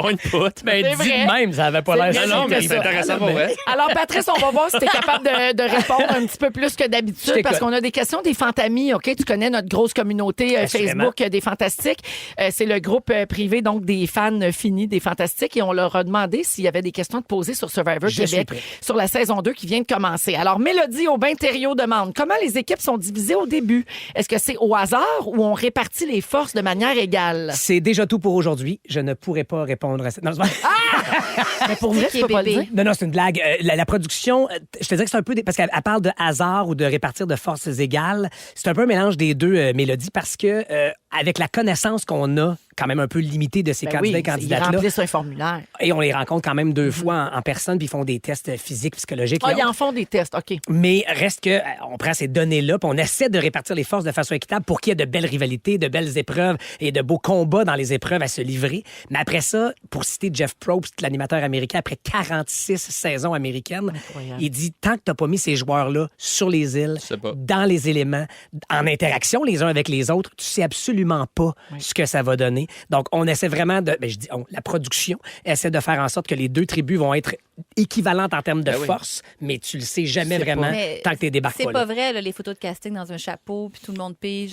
input. Ben, dit de même, ça avait pas l'air. Non, mais c'est intéressant pour vrai. Alors, Patrice, on va voir si tu es capable de répondre un petit peu plus que d'habitude, parce qu'on a des questions des Fantamis, OK? Tu connais notre grosse communauté Facebook des Fantastiques. C'est le groupe privé, donc, des fans finis des Fantastiques, et on leur a demandé s'il y avait des questions à te poser sur Survivor Québec, sur la saison 2 qui vient de commencer. Alors, Mélodie Aubin-Thériault demande comment les équipes sont divisées au début. Est-ce que c'est au hasard ou on répartit les forces de manière égale? C'est déjà tout pour aujourd'hui. Je ne pourrais pas répondre à cette... Non, mais pour vrai, tu peux pas le dire. Non, c'est une blague. La production, je te dirais que c'est un peu... Parce qu'elle parle de hasard ou de répartir de forces égales. C'est un peu un mélange des deux, Mélodie, parce que avec la connaissance qu'on a quand même un peu limitée de ces candidats et candidates-là... Ils remplissent un formulaire. Et on les rencontre quand même 2 fois en personne, puis ils font des tests physiques, psychologiques. Ils en font des tests, OK. Mais reste que on prend ces données-là, puis on essaie de répartir les forces de façon équitable pour qu'il y ait de belles rivalités, de belles épreuves et de beaux combats dans les épreuves à se livrer. Mais après ça, pour citer Jeff Probst, l'animateur américain, après 46 saisons américaines, il dit, tant que t'as pas mis ces joueurs-là sur les îles, dans les éléments, en interaction les uns avec les autres, tu sais absolument pas ce que ça va donner. Donc, on essaie vraiment de... la production essaie de faire en sorte que les 2 tribus vont être équivalentes en termes de force, mais tu le sais jamais vraiment tant que t'es débarqué pas. C'est pas vrai, là, les photos de casting dans un chapeau, puis tout le monde pige.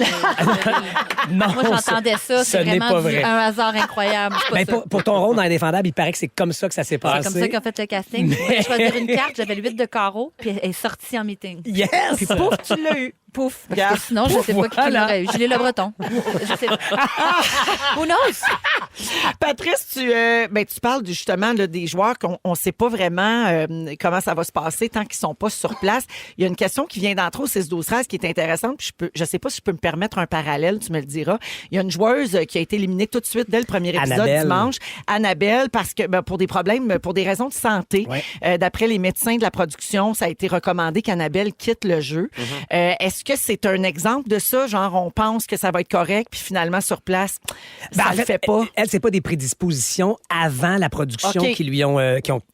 Non, moi, j'entendais ça. C'est vraiment un hasard incroyable. Pour ton rôle dans Indéfendable, il paraît que c'est comme ça que ça s'est passé. C'est comme ça qu'on fait le casting. Je voulais choisir une carte, j'avais le 8 de carreau, puis elle est sortie en meeting. Yes! Puis pouf, tu l'as eu. Pouf. Parce que sinon, je sais pas qui l'aurait eu. Julie Le Breton. Je sais pas. Who knows? Patrice, tu parles justement des joueurs qu'on ne sait pas vraiment comment ça va se passer tant qu'ils sont pas sur place. Il y a une question qui vient d'entrer au 6-12-13 qui est intéressante. Puis je sais pas si je peux me permettre un parallèle, tu me le diras. Il y a une joueuse qui a été éliminée tout de suite dès le premier épisode dimanche, Annabelle, parce que pour des problèmes, pour des raisons de santé, d'après les médecins de la production, ça a été recommandé qu'Annabelle quitte le jeu. Est-ce que c'est un exemple de ça? Genre, on pense que ça va être correct, puis finalement, sur place, ça le fait pas? Elle, c'est pas des prédispositions avant la production qui lui ont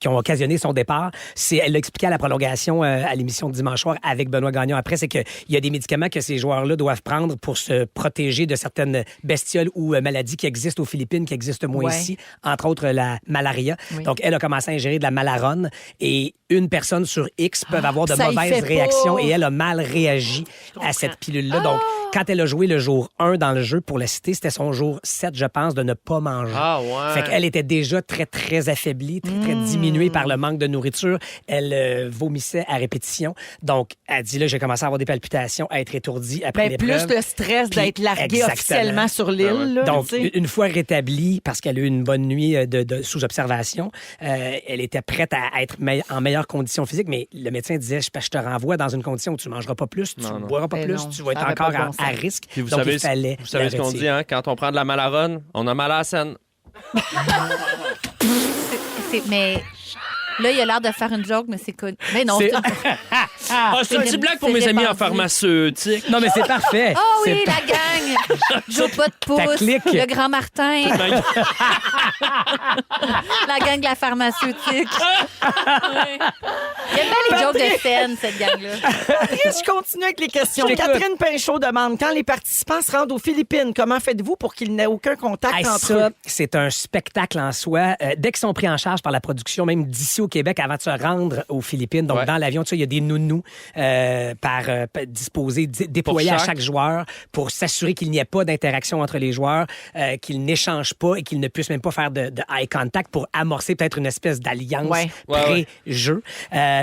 occasionné son départ. Elle l'a expliqué à la prolongation à l'émission de dimanche soir avec Benoît Gagnon. Après, c'est qu'il y a des médicaments que ces joueurs-là doivent prendre pour se protéger de certaines bestioles ou maladies qui existent aux Philippines, qui existent moins ici, entre autres la malaria. Donc, elle a commencé à ingérer de la Malarone et une personne sur X peut avoir de mauvaises réactions et elle a mal réagi à cette pilule-là. Donc, quand elle a joué le jour 1 dans le jeu, pour la citer, c'était son jour 7, je pense, de ne pas manger. Fait qu'elle était déjà très, très affaiblie, très, très diminuée par le manque de nourriture. Elle vomissait à répétition. Donc, elle dit, là, j'ai commencé à avoir des palpitations, à être étourdie après l'épreuve. Plus le stress d'être larguée officiellement sur l'île. Là, donc, une fois rétablie, parce qu'elle a eu une bonne nuit sous observation, elle était prête à être en meilleure condition physique, mais le médecin disait, je te renvoie dans une condition où tu ne mangeras pas plus, tu ne boiras pas plus, tu vas être encore à risque. Puis vous donc, savez, il fallait vous savez ce qu'on dit, hein? Quand on prend de la Malarone, on a mal à la scène. Mais là, il a l'air de faire une joke, mais c'est connu. Mais non, c'est une petite blague pour mes amis en pharmaceutique. Non, mais c'est parfait. Oh oui, la gang! Joue pas de pouce. Le Grand Martin. La gang de la pharmaceutique. Il y a bien les jokes de scène, cette gang-là. Je continue avec les questions. Catherine Pinchot demande, quand les participants se rendent aux Philippines, comment faites-vous pour qu'il n'ait aucun contact entre eux? C'est un spectacle en soi. Dès qu'ils sont pris en charge par la production, même d'ici au Québec, avant de se rendre aux Philippines, donc dans l'avion, il y a des nounous disposés, déployés à chaque joueur pour s'assurer qu'il n'y ait pas d'interaction entre les joueurs, qu'ils n'échangent pas et qu'ils ne puissent même pas faire de eye contact contact pour amorcer peut-être une espèce d'alliance Ouais. pré-jeu.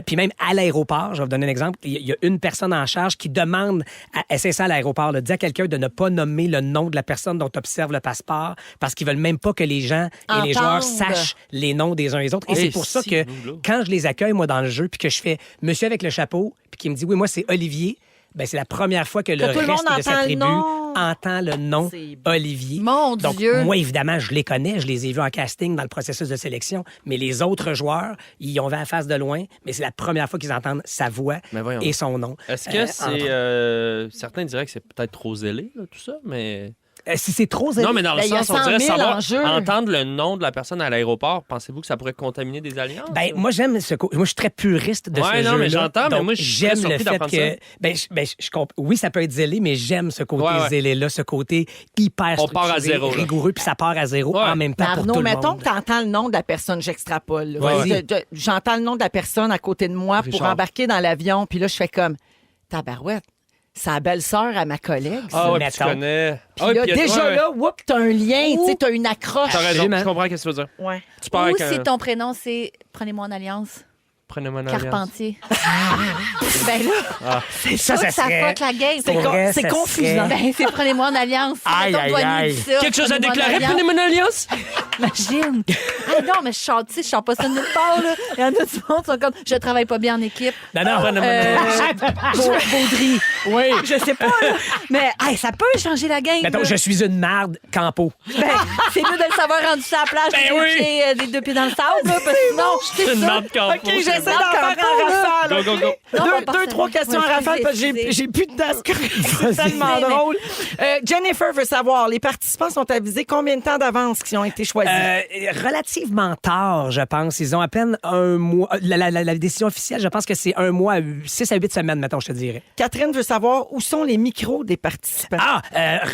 Puis même à l'aéroport, je vais vous donner un exemple, il y a une personne en charge qui demande à SSA à l'aéroport, là, dit à quelqu'un de ne pas nommer le nom de la personne dont observe le passeport parce qu'ils veulent même pas que les gens et les joueurs sachent les noms des uns et des autres. Et c'est pour ça que quand je les accueille, moi, dans le jeu, puis que je fais « Monsieur avec le chapeau », puis qu'il me dit « Oui, moi, c'est Olivier », ben c'est la première fois que le tout le reste monde de sa entend le tribu nom. entend le nom C'est bon. Olivier. Mon Donc, Dieu. moi, évidemment, je les connais, je les ai vus en casting dans le processus de sélection, mais les autres joueurs, ils ont vu la face de loin, mais c'est la première fois qu'ils entendent sa voix Mais voyons. et son nom. Est-ce que c'est... certains diraient que c'est peut-être trop zélé, là, tout ça, mais... Si c'est trop zélé. Non, mais dans le Ben, il y a sens, on 100 dirait 000 savoir, enjeux. entendre le nom de la personne à l'aéroport, pensez-vous que ça pourrait contaminer des alliances? Ben, moi, j'aime ce moi, je suis très puriste de ce Ouais, jeu-là. non, mais j'entends, mais Donc, moi, je suis très j'aime le surpris fait d'apprendre que... ça. Oui, ça peut être zélé, mais j'aime ce côté Ouais. zélé-là, ce côté hyper On part à structuré, zéro, là. rigoureux, puis ça part à zéro Ouais. en même temps Mais pour Arnaud, tout le mettons monde. que tu entends le nom de la personne, j'extrapole. là. Vas-y. J'entends le nom de la personne à côté de moi pour Richard. embarquer dans l'avion, puis là, je fais comme tabarouette. C'est la belle-sœur à ma collègue. ça. Ah ouais, puis tu mettons. connais. Puis Ah, là, puis déjà ouais, là, whoop, t'as un lien, tu sais, t'as une accroche. T'as raison, Absolument. je comprends ce que tu veux dire. Ouais. Tu pars Ou avec si un... ton prénom, c'est Prenez-moi en alliance. Prenez-moi une alliance. Carpentier. Ben là, c'est Ça, ça, que ça ça serait- fuck la game. Pour vrai, c'est ça confusant. serait- Ben, c'est Prenez-moi en alliance. Aïe, Mettons, aïe, Douanier aïe. dit ça, Quelque chose à Prenez-moi en déclarer? alliance. Prenez-moi une alliance? Imagine. Ah non, mais je chante, tu sais, je chante pas ça de nulle part, là. Il y en a du monde qui sont comme, je travaille pas bien en équipe. Non, non. Baudry. Oui. Je sais pas, là. Mais, hey, ça peut changer la game. Mettons, là. je suis une marde, Campo. Ben, c'est mieux de le savoir rendu sur la plage, Ben des deux pieds dans le sable, là, parce que sinon, je C'est une ça. marde campo. OK, j'essaie d'en Marc faire Campo, en rafale. Go, go, go. Non, on va Deux, passer. trois questions Ouais, en rafale parce que excusez. j'ai plus de tasques. C'est tellement Mais- drôle. Jennifer veut savoir, les participants sont avisés combien de temps d'avance qu'ils ont été choisis? Relativement tard, je pense. Ils ont à peine un mois. La décision officielle, je pense que c'est 1 mois, 6 à 8 semaines, mettons, je te dirais. Catherine veut savoir où sont les micros des participants.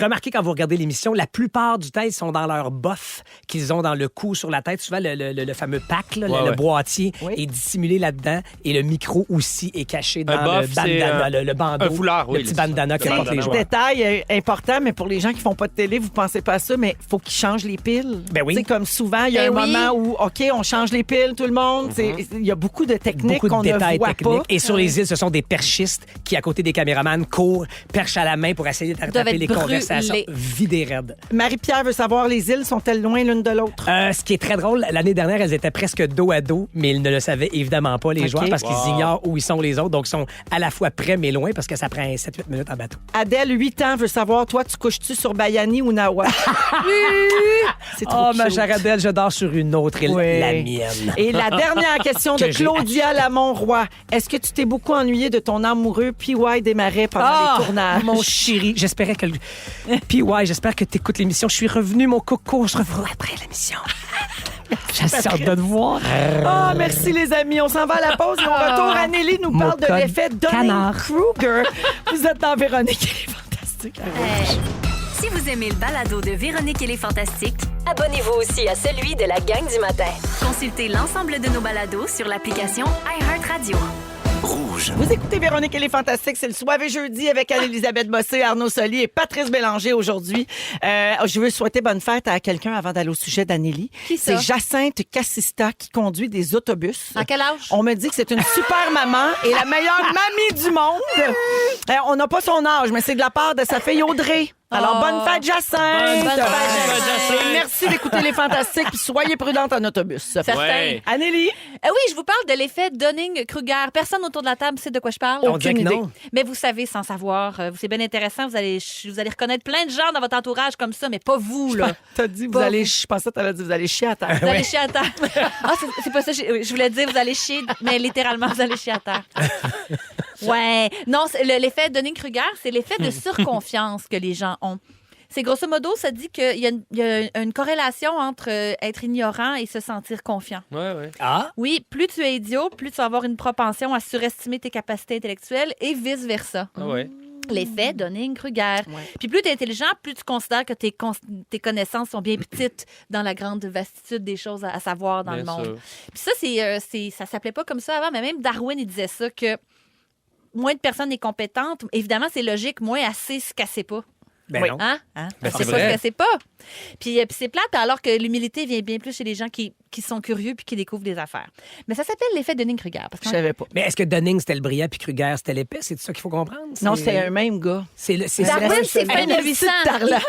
Remarquez quand vous regardez l'émission, la plupart du temps, ils sont dans leur boff qu'ils ont dans le cou sur la tête. Souvent, le fameux pack, là, le Ouais. boîtier, Oui. est dissimulé là-dedans et le micro aussi est caché dans boff, le c'est, bandana, le bandeau. un foulard, oui, Le petit là, bandana que c'est portent les bandana. joueurs. Détail important, mais pour les gens qui font pas de télé, vous pensez pas à ça, mais il faut qu'ils changent les piles. Ben oui. Tu sais, comme souvent, il y a Ben un oui. moment où, OK, on change les piles, tout le monde. Il y a beaucoup de techniques Beaucoup qu'on de ne détails voit techniques. pas. Et sur les îles, ce sont des perchistes qui, à côté des caméramans, courent, perchent à la main pour essayer de Doivent rattraper être les conversations brûlés. vidées raides. Marie-Pierre veut savoir, les îles sont-elles loin l'une de l'autre? Ce qui est très drôle, l'année dernière, elles étaient presque dos à dos, mais ils ne le savaient évidemment pas, les OK. joueurs, parce qu'ils Wow. ignorent où ils sont les autres. Donc, ils sont à la fois près, mais loin, parce que ça prend 7-8 minutes en bateau. Adèle, 8 ans, veut savoir, toi, tu couches-tu sur Bayani ou Nawa? C'est trop Oh, ma cute. chère Adèle, je dors sur une autre île, Oui. la mienne. Et la dernière question de Que j'ai Claudia Lamont-Roy. Est-ce que tu t'es beaucoup ennuyé de ton amoureux PY Desmarais pendant les tournages? mon chéri, j'espérais que... Puis ouais, j'espère que tu écoutes l'émission. Je suis revenu, mon coco. Je reviens après l'émission. J'ai hâte de te voir. Ah, merci les amis. On s'en va à la pause et au retour, Anneli nous Mon parle de code l'effet canard. Dunning-Kruger. Vous êtes dans Véronique, elle est fantastique. Si vous aimez le balado de Véronique et les Fantastiques, abonnez-vous aussi à celui de la gang du matin. Consultez l'ensemble de nos balados sur l'application iHeartRadio. Vous écoutez Véronique et les Fantastiques, c'est le Soirée jeudi avec Anne-Élisabeth Bossé, Arnaud Soli et Patrice Bélanger aujourd'hui. Je veux souhaiter bonne fête à quelqu'un avant d'aller au sujet d'Anneli. Qui ça? C'est Jacinthe Cassista qui conduit des autobus. À quel âge? On me dit que c'est une super maman et la meilleure mamie du monde. On n'a pas son âge, mais c'est de la part de sa fille Audrey. Alors, Oh. bonne fête, Jacinthe! Bonne fête, Jacinthe. Et merci d'écouter les Fantastiques, puis soyez prudente en autobus. Certain. Ouais. Anneli? Oui, je vous parle de l'effet Dunning-Kruger. Personne autour de la table sait de quoi je parle. On dirait que non. Mais vous savez sans savoir. C'est bien intéressant. Vous allez reconnaître plein de gens dans votre entourage comme ça, mais pas vous, là. T'as dit, vous Pas allez... vous. Je pensais que t'allais dire, vous allez chier à terre. Vous allez chier à terre. Ah, c'est pas ça. Je voulais dire, vous allez chier, mais littéralement, vous allez chier à terre. Ouais. Non, l'effet Dunning-Kruger, c'est l'effet de surconfiance que les gens ont. C'est grosso modo, ça dit qu'il y a une corrélation entre être ignorant et se sentir confiant. Ouais, ouais. Ah, Oui, plus tu es idiot, plus tu vas avoir une propension à surestimer tes capacités intellectuelles et vice-versa. Ah ouais. L'effet Dunning-Kruger. Puis plus tu es intelligent, plus tu considères que tes connaissances sont bien petites dans la grande vastitude des choses à savoir dans Bien le monde. sûr. Puis ça, ça s'appelait pas comme ça avant, mais même Darwin, il disait ça, que moins de personnes est compétente. Évidemment, c'est logique, moins elle sait ce qu'elle sait pas. Ben Oui. non. Hein? Ben, c'est c'est pas vrai. ce que c'est pas. Puis c'est plate, alors que l'humilité vient bien plus chez les gens qui sont curieux puis qui découvrent des affaires. Mais ça s'appelle l'effet Dunning-Kruger. Parce Je que savais pas. Mais est-ce que Dunning, c'était le brillant, puis Kruger, c'était l'épais? C'est ça qu'il faut comprendre? Non, c'est un même gars. Darwin, c'est fin 1800. Tarlat.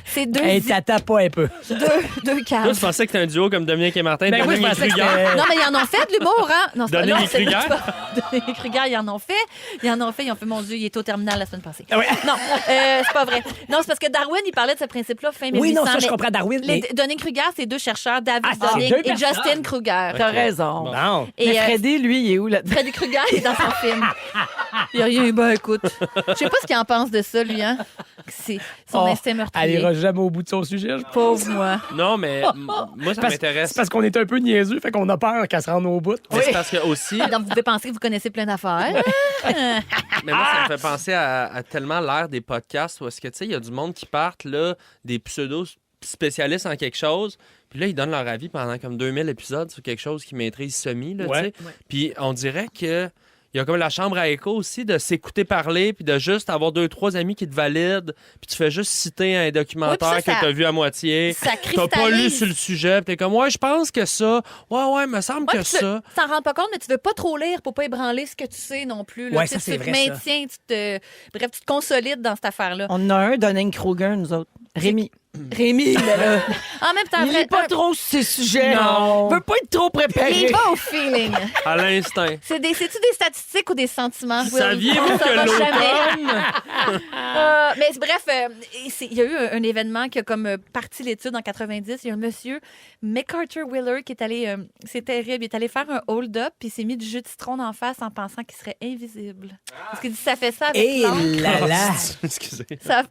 C'est deux, Hey, tata pas un peu. deux Toi, caves. tu pensais que c'était un duo comme Dominique et Martin, Ben oui, Dunning je et pensais que Kruger. c'était- Non, mais ils en ont fait de l'humour, hein? Non, c'est pas- Dunning non, et c'est Kruger? Dunning et Kruger, ils en ont fait. Ils ont fait, mon Dieu, il était au terminal la semaine passée. Ah ouais. Non, c'est pas vrai. Non, c'est parce que Darwin, il parlait de ce principe-là fin 1800. Oui, non, ça, je mais comprends Darwin. les Mais... Dunning-Kruger, c'est deux chercheurs, David Ah, c'est Dunning deux et personnes. Justin Kruger. T'as raison. Bon. Non. Et Mais Freddy, lui, il est où là-dedans? Freddy Krueger, il est dans son film. Il a rien eu. Ben, écoute, je sais pas ce qu'il en pense de ça, lui, hein? C'est son instinct Elle meurtrier. ira jamais au bout de son sujet. je pense. Pauvre moi. Non, mais moi, ça m'intéresse. C'est parce qu'on est un peu niaiseux, fait qu'on a peur qu'elle se rende au bout. Mais c'est parce que aussi, Donc, vous pouvez penser que vous connaissez plein d'affaires. mais moi, ça me fait penser à tellement l'ère des podcasts où est-ce que, tu sais, il y a du monde qui partent, là, des pseudo-spécialistes en quelque chose, puis là, ils donnent leur avis pendant comme 2000 épisodes sur quelque chose qu'ils maîtrisent semi, là, Ouais. tu sais. Puis on dirait que il y a comme la chambre à écho aussi de s'écouter parler puis de juste avoir 2-3 amis qui te valident puis tu fais juste citer un documentaire Oui, puis ça, que t'as vu à moitié. Ça T'as pas lu cristallise. sur le sujet puis t'es comme, ouais, je pense que ça. Ouais, me semble Ouais, que puis tu ça. t'en rends pas compte, mais tu veux pas trop lire pour pas ébranler ce que tu sais non plus. Là. Ouais, Tu sais, ça, c'est tu te vrai, ça. maintiens, bref, tu te consolides dans cette affaire-là. On en a un, Dunning-Kruger, nous autres. Rémi. Rémi, là. En même temps, Il lit pas trop sur ces sujets. Non. Il veut pas être trop préparé. il va au feeling. À l'instinct. C'est-tu des statistiques ou des sentiments? Saviez-vous On saura que jamais. l'automne... Mais bref, il y a eu un événement qui a comme parti l'étude en 90. Il y a un monsieur, MacArthur Wheeler, qui est allé, c'est terrible, il est allé faire un hold-up puis il s'est mis du jus de citron en face en pensant qu'il serait invisible. Parce qu'il dit ça fait ça avec Et l'encre. là là. Excusez.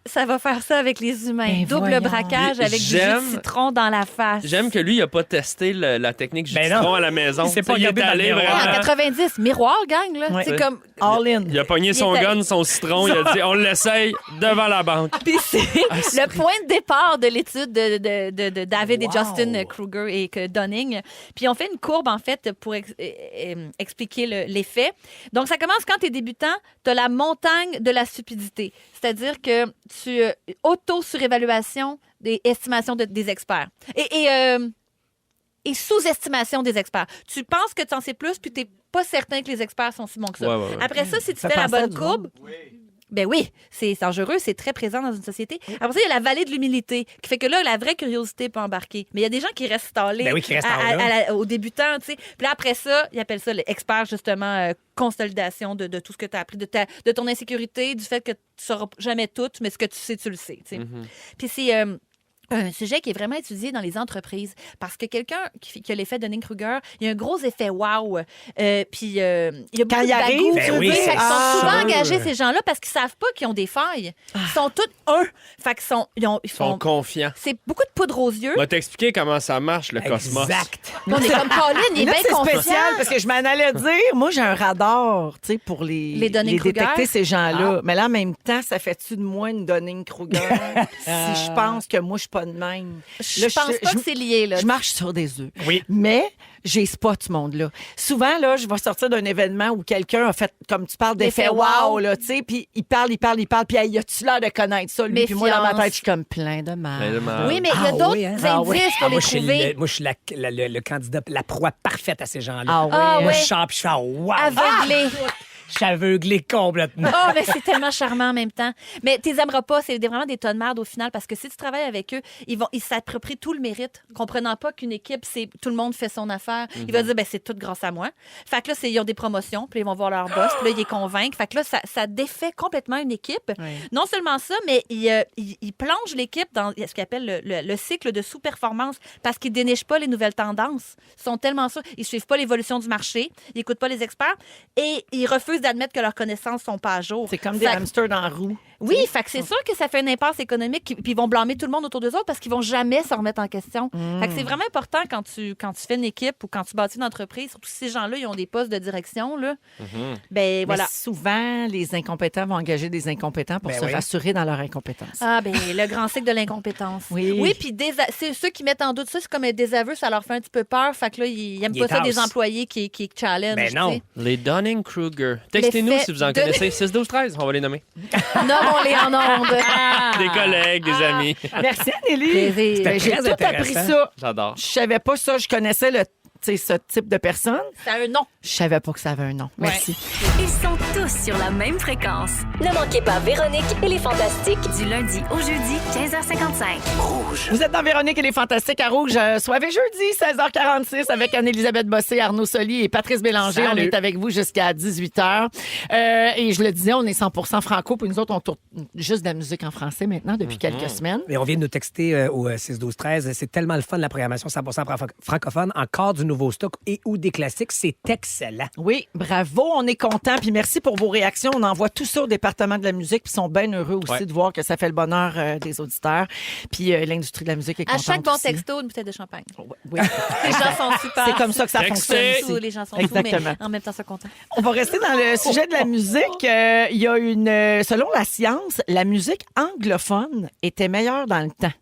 Ça va faire ça avec les humains. Ben Double voyons. braquage avec du jus de J'aime- citron dans la face. J'aime que lui, il a pas testé la technique jus de Ben non. citron à la maison. Il s'est pas Tu sais, regardé est dans le allé miroir. En vraiment... 90, miroir, gang, là. Ouais. C'est comme... All in. Il a pogné son était- gun, son citron, il a dit on l'essaye devant la banque. Puis c'est le point de départ de l'étude de David et Justin Kruger et que Dunning. Puis on fait une courbe, en fait, pour expliquer l'effet. Donc, ça commence quand tu es débutant, tu as la montagne de la stupidité. C'est-à-dire que tu auto-surévaluation des estimations des experts. Et sous-estimation des experts. Tu penses que tu en sais plus, puis tu n'es pas certain que les experts sont si bons que ça. Ouais. Après ça, si tu Ça fais la passe à bonne du courbe, ben oui, c'est dangereux, c'est très présent dans une société. Après ça, il y a la vallée de l'humilité, qui fait que là, la vraie curiosité peut embarquer. Mais il y a des gens qui restent stallés Ben oui, qui restent en là. aux débutants, tu sais. Puis là, après ça, ils appellent ça l'expert, justement, consolidation de tout ce que tu as appris, de ton insécurité, du fait que tu ne sauras jamais tout, mais ce que tu sais, tu le sais, tu sais. Puis c'est... un sujet qui est vraiment étudié dans les entreprises parce que quelqu'un qui a l'effet Dunning-Kruger, il y a un gros effet wow. Puis il y a beaucoup Quand de il arrive, bagou. ben oui, Fait qu'ils c'est sont souvent sûr. engagés, ces gens-là, parce qu'ils savent pas qu'ils ont des failles. Ils sont tous un. Fait qu'ils ils Ils sont font... confiants. C'est beaucoup de poudre aux yeux. On va t'expliquer comment ça marche, le cosmos. Exact. On est comme Pauline, il est Là, bien c'est confiant. spécial parce que je m'en allais dire, moi, j'ai un radar, tu sais, pour les Dunning-Kruger. détecter ces gens-là. Mais là, en même temps, ça fait-tu de moi une Dunning-Kruger si je pense que moi, je suis pas de même? Je Là, pense pas que c'est lié, là. Je marche sur des œufs. Oui. Mais j'ai spot ce monde-là. Souvent, là, je vais sortir d'un événement où quelqu'un a fait, comme tu parles, d'effet L'effet wow, wow. là, tu sais, puis il parle, puis hey, as-tu l'air de connaître ça, lui? Puis moi, dans ma Méfiance. tête, je suis comme plein de mal. Plein de mal. Oui, mais il y a Ah d'autres oui, hein? indices Ah oui. pour les moi, je suis trouver. moi, je suis le candidat, la proie parfaite à ces gens-là. Ah oui. Ah Moi, ouais. je sors puis je fais « wow! Aveuglé. Je suis aveuglé complètement. Oh, mais c'est tellement charmant en même temps. Mais tu les aimeras pas. C'est vraiment des tonnes de merde au final parce que si tu travailles avec eux, ils s'approprient tout le mérite, comprenant pas qu'une équipe, c'est tout le monde fait son affaire. Ils vont dire, ben c'est tout grâce à moi. Fait que là, ils ont des promotions, puis ils vont voir leur boss, puis là, ils les convainquent. Fait que là, ça défait complètement une équipe. Ouais. Non seulement ça, mais ils plongent l'équipe dans ce qu'ils appellent le cycle de sous-performance parce qu'ils dénichent pas les nouvelles tendances. Ils sont tellement sûrs. Ils suivent pas l'évolution du marché, ils écoutent pas les experts et ils refusent d'admettre que leurs connaissances sont pas à jour. C'est comme des Fait- hamsters dans la roue. Oui, fait que c'est sûr que ça fait une impasse économique, puis ils vont blâmer tout le monde autour d'eux autres parce qu'ils vont jamais se remettre en question. Fait que c'est vraiment important quand tu fais une équipe ou quand tu bâtis une entreprise, surtout si ces gens-là, ils ont des postes de direction, là. Ben voilà. Mais souvent, les incompétents vont engager des incompétents pour Ben se oui. rassurer dans leur incompétence. Ah, ben le grand cycle de l'incompétence. Oui. Oui, puis c'est ceux qui mettent en doute ça, c'est comme un désaveu, ça leur fait un petit peu peur. Fait que là, ils aiment Ils pas ça tassent. des employés qui challenge. Ben non. tu sais. Les Dunning-Kruger Textez-nous l'effet si vous en de- connaissez. 6, 12, 13, on va les nommer. Nommons-les en ondes. Des collègues, des amis. Merci, Anneli. Plaisir. Ben, j'ai très tout appris intéressant. ça. J'adore. Je savais pas ça. Je connaissais ce type de personne. Ça a un nom. Je savais pas que ça avait un nom. Merci. Ils sont tous sur la même fréquence. Ne manquez pas Véronique et les Fantastiques du lundi au jeudi 15h55. Vous êtes dans Véronique et les Fantastiques à Rouge. Soirée jeudi, 16h46 avec Anne-Élisabeth Bossé, Arnaud Soli et Patrice Bélanger. Salut. On est avec vous jusqu'à 18h. Et je le disais, on est 100% franco. Puis nous autres, on tourne juste de la musique en français maintenant depuis quelques semaines. Et on vient de nous texter au 6-12-13. C'est tellement le fun de la programmation 100% francophone. Encore du nouveau stock et ou des classiques. C'est excellent. Oui, bravo, on est content. Puis merci pour vos réactions. On envoie tout ça au département de la musique. Puis ils sont bien heureux aussi Ouais. de voir que ça fait le bonheur des auditeurs. Puis l'industrie de la musique est À contente chaque bon aussi. texto, une bouteille de champagne. Oui, Les gens sont super. c'est comme ça que ça Textez. fonctionne Tous aussi. les gens sont fous, Exactement. mais en même temps, sont contents. On va rester dans le sujet de la musique. Il y a selon la science, la musique anglophone était meilleure dans le temps.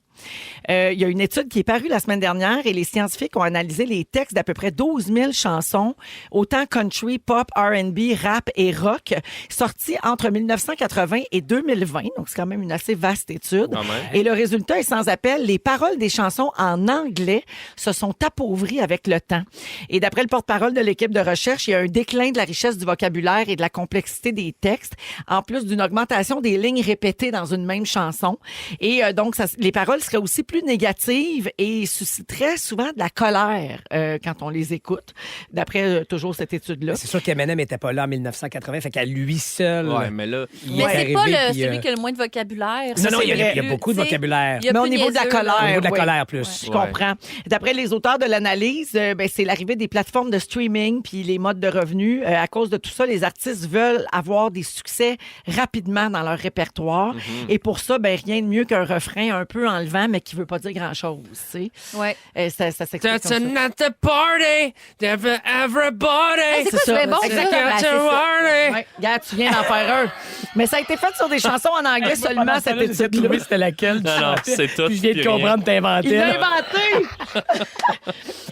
Il y a une étude qui est parue la semaine dernière et les scientifiques ont analysé les textes d'à peu près 12 000 chansons, autant country, pop, R&B, rap et rock, sortis entre 1980 et 2020. Donc, c'est quand même une assez vaste étude. Quand même. Et le résultat est sans appel. Les paroles des chansons en anglais se sont appauvries avec le temps. Et d'après le porte-parole de l'équipe de recherche, il y a un déclin de la richesse du vocabulaire et de la complexité des textes, en plus d'une augmentation des lignes répétées dans une même chanson. Et donc, les paroles seraient aussi plus négatives et susciteraient souvent de la colère quand on les écoute, d'après toujours cette étude-là. C'est sûr qu'Eminem n'était pas là en 1980, fait qu'à lui seul. Ouais, mais là, il Mais est c'est pas arrivé, puis, celui qui a le moins de vocabulaire. Non, non, c'est il y a vrai. beaucoup de vocabulaire. Il y a Mais au plus niveau de la niaiseux, là. colère, Au niveau de la oui. colère, plus. Je comprends. D'après les auteurs de l'analyse, c'est l'arrivée des plateformes de streaming puis les modes de revenus. À cause de tout ça, les artistes veulent avoir des succès rapidement dans leur répertoire. Et pour ça, rien de mieux qu'un refrain un peu enlevant, mais qui veut pas dire grand-chose. Tu sais. Ouais. Ça s'explique That's comme ça. not the party, everybody. C'est quoi, ça. c'est bien bon, ça? Exactement. Ben, c'est ça. Ouais, regarde, tu viens d'en faire un. Mais ça a été fait sur des chansons en anglais seulement, cette étude-là. C'était laquelle. Non, c'est tout. Puis je viens de puis rien. comprendre, t'inventais. Il l'a inventé!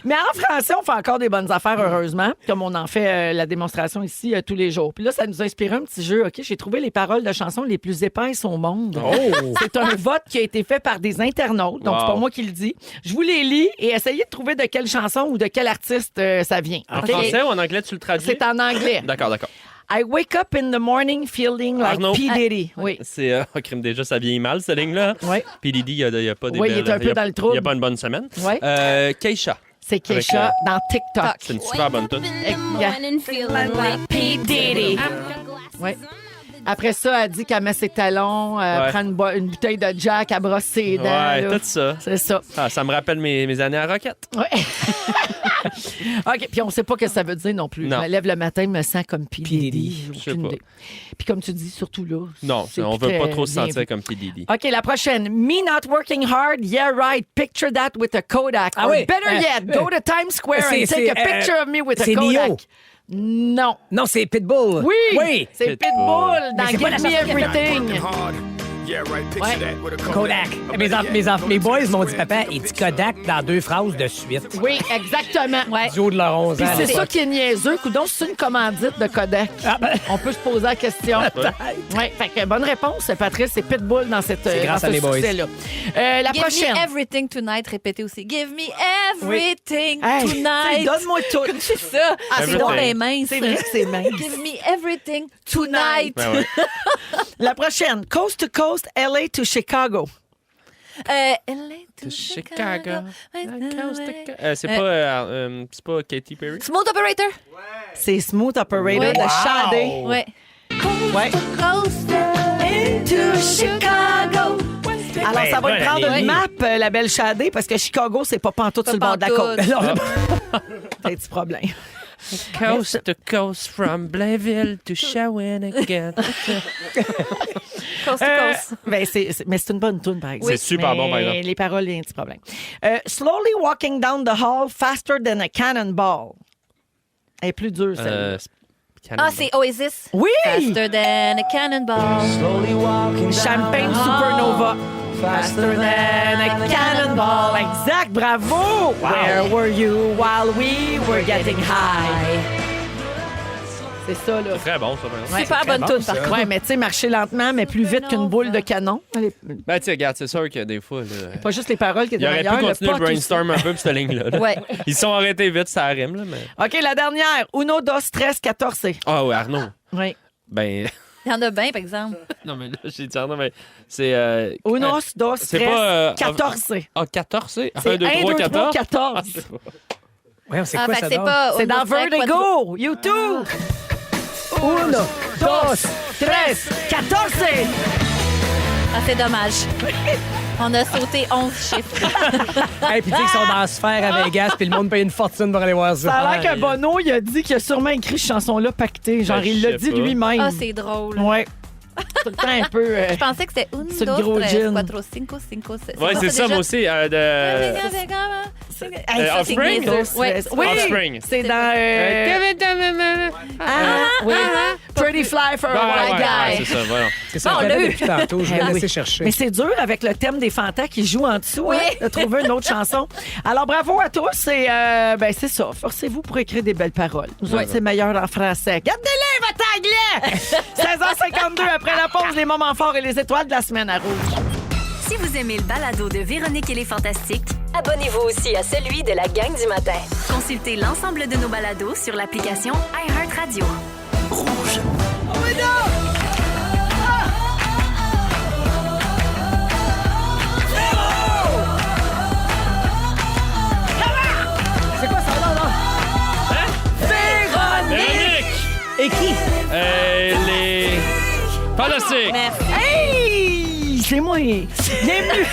Mais en français, on fait encore des bonnes affaires, heureusement, comme on en fait la démonstration ici tous les jours. Puis là, ça nous a inspiré un petit jeu. OK, j'ai trouvé les paroles de chansons les plus épaisses au monde. Oh! C'est un vote qui a été fait par des internautes, donc c'est pas Wow. moi qui le dis. Je vous les lis et essayez de trouver de quelle chanson ou de quel artiste ça vient. En OK? français ou en anglais, tu le traduis? C'est en anglais. D'accord, d'accord. I wake up in the morning feeling like Arnaud. P. Diddy. Oui. C'est crime déjà, ça vieillit mal, cette ligne-là. Oui. Puis Didi, il n'y a pas des Oui, il est un peu dans le trouble. Il n'y a pas une bonne semaine. Ouais. Keisha. C'est Keisha dans TikTok. C'est une super bonne tune. P. Diddy. Ouais. Après ça, elle dit qu'elle met ses talons, Ouais. prend une bouteille de Jack, elle brosse ses dents. Ouais, là. tout ça. C'est ça. Ah, ça me rappelle mes années à Roquette. Ouais. OK, puis on sait pas ce que ça veut dire non plus. Non. Je me lève le matin, me sens comme P. Diddy. Je sais Aucune pas. idée. Puis comme tu dis, surtout là. Non, c'est on plus veut pas très trop se bien sentir vu. comme P. Diddy. OK, la prochaine. Me not working hard, yeah right. Picture that with a Kodak. Ah Or oui. better yet, go to Times Square and take a picture of me with a c'est Kodak. Neo. Non. Non, c'est Pitbull. Oui! Oui! C'est Pitbull. Pitbull dans Mais c'est pas Give la Me chanson qu'il a Everything. Kodak. Mes boys m'ont dit, papa, il dit Kodak dans 2 phrases de suite. Oui, exactement. Ouais. Du haut de leur 11 Puis ans. c'est ça qui est niaiseux. Coudon, c'est une commandite de Kodak. On peut se poser la question. Ouais, fait que bonne réponse, Patrice. C'est Pitbull dans cette C'est grâce dans à ce mes boys. succès-là. La Give prochaine. me everything tonight. Répétez aussi. Give me everything Hey, tonight. donne-moi tout. C'est ça. Ah, c'est Everything. donc bien mince. C'est vrai que c'est mince. Give me everything tonight. Ben ouais. La prochaine. Coast to coast, LA to Chicago. LA to Chicago. Chicago. C'est pas Katy Perry? Smooth Operator. C'est Smooth Operator Ouais. de Wow. Sade. Ouais. Ouais. Into Chicago. Alors, Ben, ça va bonne te prendre année. une map, la belle Shadé, parce que Chicago, c'est pas pantoute sur le bord de la côte. pantoute. Non, c'est un petit problème. Coast to coast from Blainville to Shawinigan. Coast to coast. Mais c'est une bonne tune, par exemple. C'est super bon, par exemple. Les paroles, il y a un petit problème. Slowly walking down the hall faster than a cannonball. Elle est plus dure, celle-là. Ah, c'est Oasis. Oui! Faster than a cannonball. Champagne Supernova. Faster than a cannonball. Exact, bravo! Where were you while we were getting high? C'est ça, là. Très bon, ça, par exemple. Super très bonne bon, toune, ça. par contre. Ouais, mais tu sais, marcher lentement, mais plus vite qu'une boule de canon. Allez, Ben, tu sais, regarde, c'est sûr que des fois, là, pas juste les paroles qui étaient il aurait meilleures, pu continuer le pot aussi. brainstorm un peu pour cette ligne-là. là. Ouais. Ils se sont arrêtés vite, ça rime, là, mais... OK, la dernière. Uno, dos, tres, 14. Ah oui, Arnaud. Oui. Ben... Il y en a bien, par exemple. non, mais là, j'ai dit Arnaud, mais c'est... Uno, dos, c'est tres, pas, 14. Ah, 14, c'est? C'est 1, 2, 3, 14. 14. Ouais, c'est En quoi fait, ça c'est donne? pas. C'est dans Vertigo. YouTube. Uno, dos, tres, 14. Ah, c'est dommage. On a sauté 11 chiffres. Hey, puis tu sais qu'ils sont dans la sphère à Vegas, puis le monde paye une fortune pour aller voir ça. Ça a l'air que Bono, il a dit qu'il a sûrement écrit cette chanson-là pactée. Genre, Ben, il je l'a sais dit pas. lui-même. Ah, c'est drôle. Ouais. Tout le temps un peu... Je pensais que c'était 1, 2, C'est le gros 3, gin. 4, 5, 5, 6. Ouais, c'est ça, moi aussi. Hey, ça, c'est Offspring? niaiseux. Ouais. Oui, Offspring. c'est dans... oui. Pretty Fly for a White ouais, Guy. c'est ça, voilà. C'est ça, Bon, on on l'a l'a eu. depuis tantôt, je vais Ah oui. laisser chercher. Mais c'est dur avec le thème des fantas qui jouent en dessous, Oui. hein, de trouver une autre chanson. Alors, bravo à tous et ben, c'est ça. Forcez-vous pour écrire des belles paroles. Nous autres, c'est meilleur en français. Gardez-les, votre anglais! 16h52 après la pause, les moments forts et les étoiles de la semaine à Rouge. Si vous aimez le balado de Véronique et les Fantastiques, abonnez-vous aussi à celui de la gang du matin. Consultez l'ensemble de nos balados sur l'application iHeartRadio. C'est quoi ça? Véronique! Et qui? Les... Fantastiques! Merci. Hey! C'est moi! Bienvenue!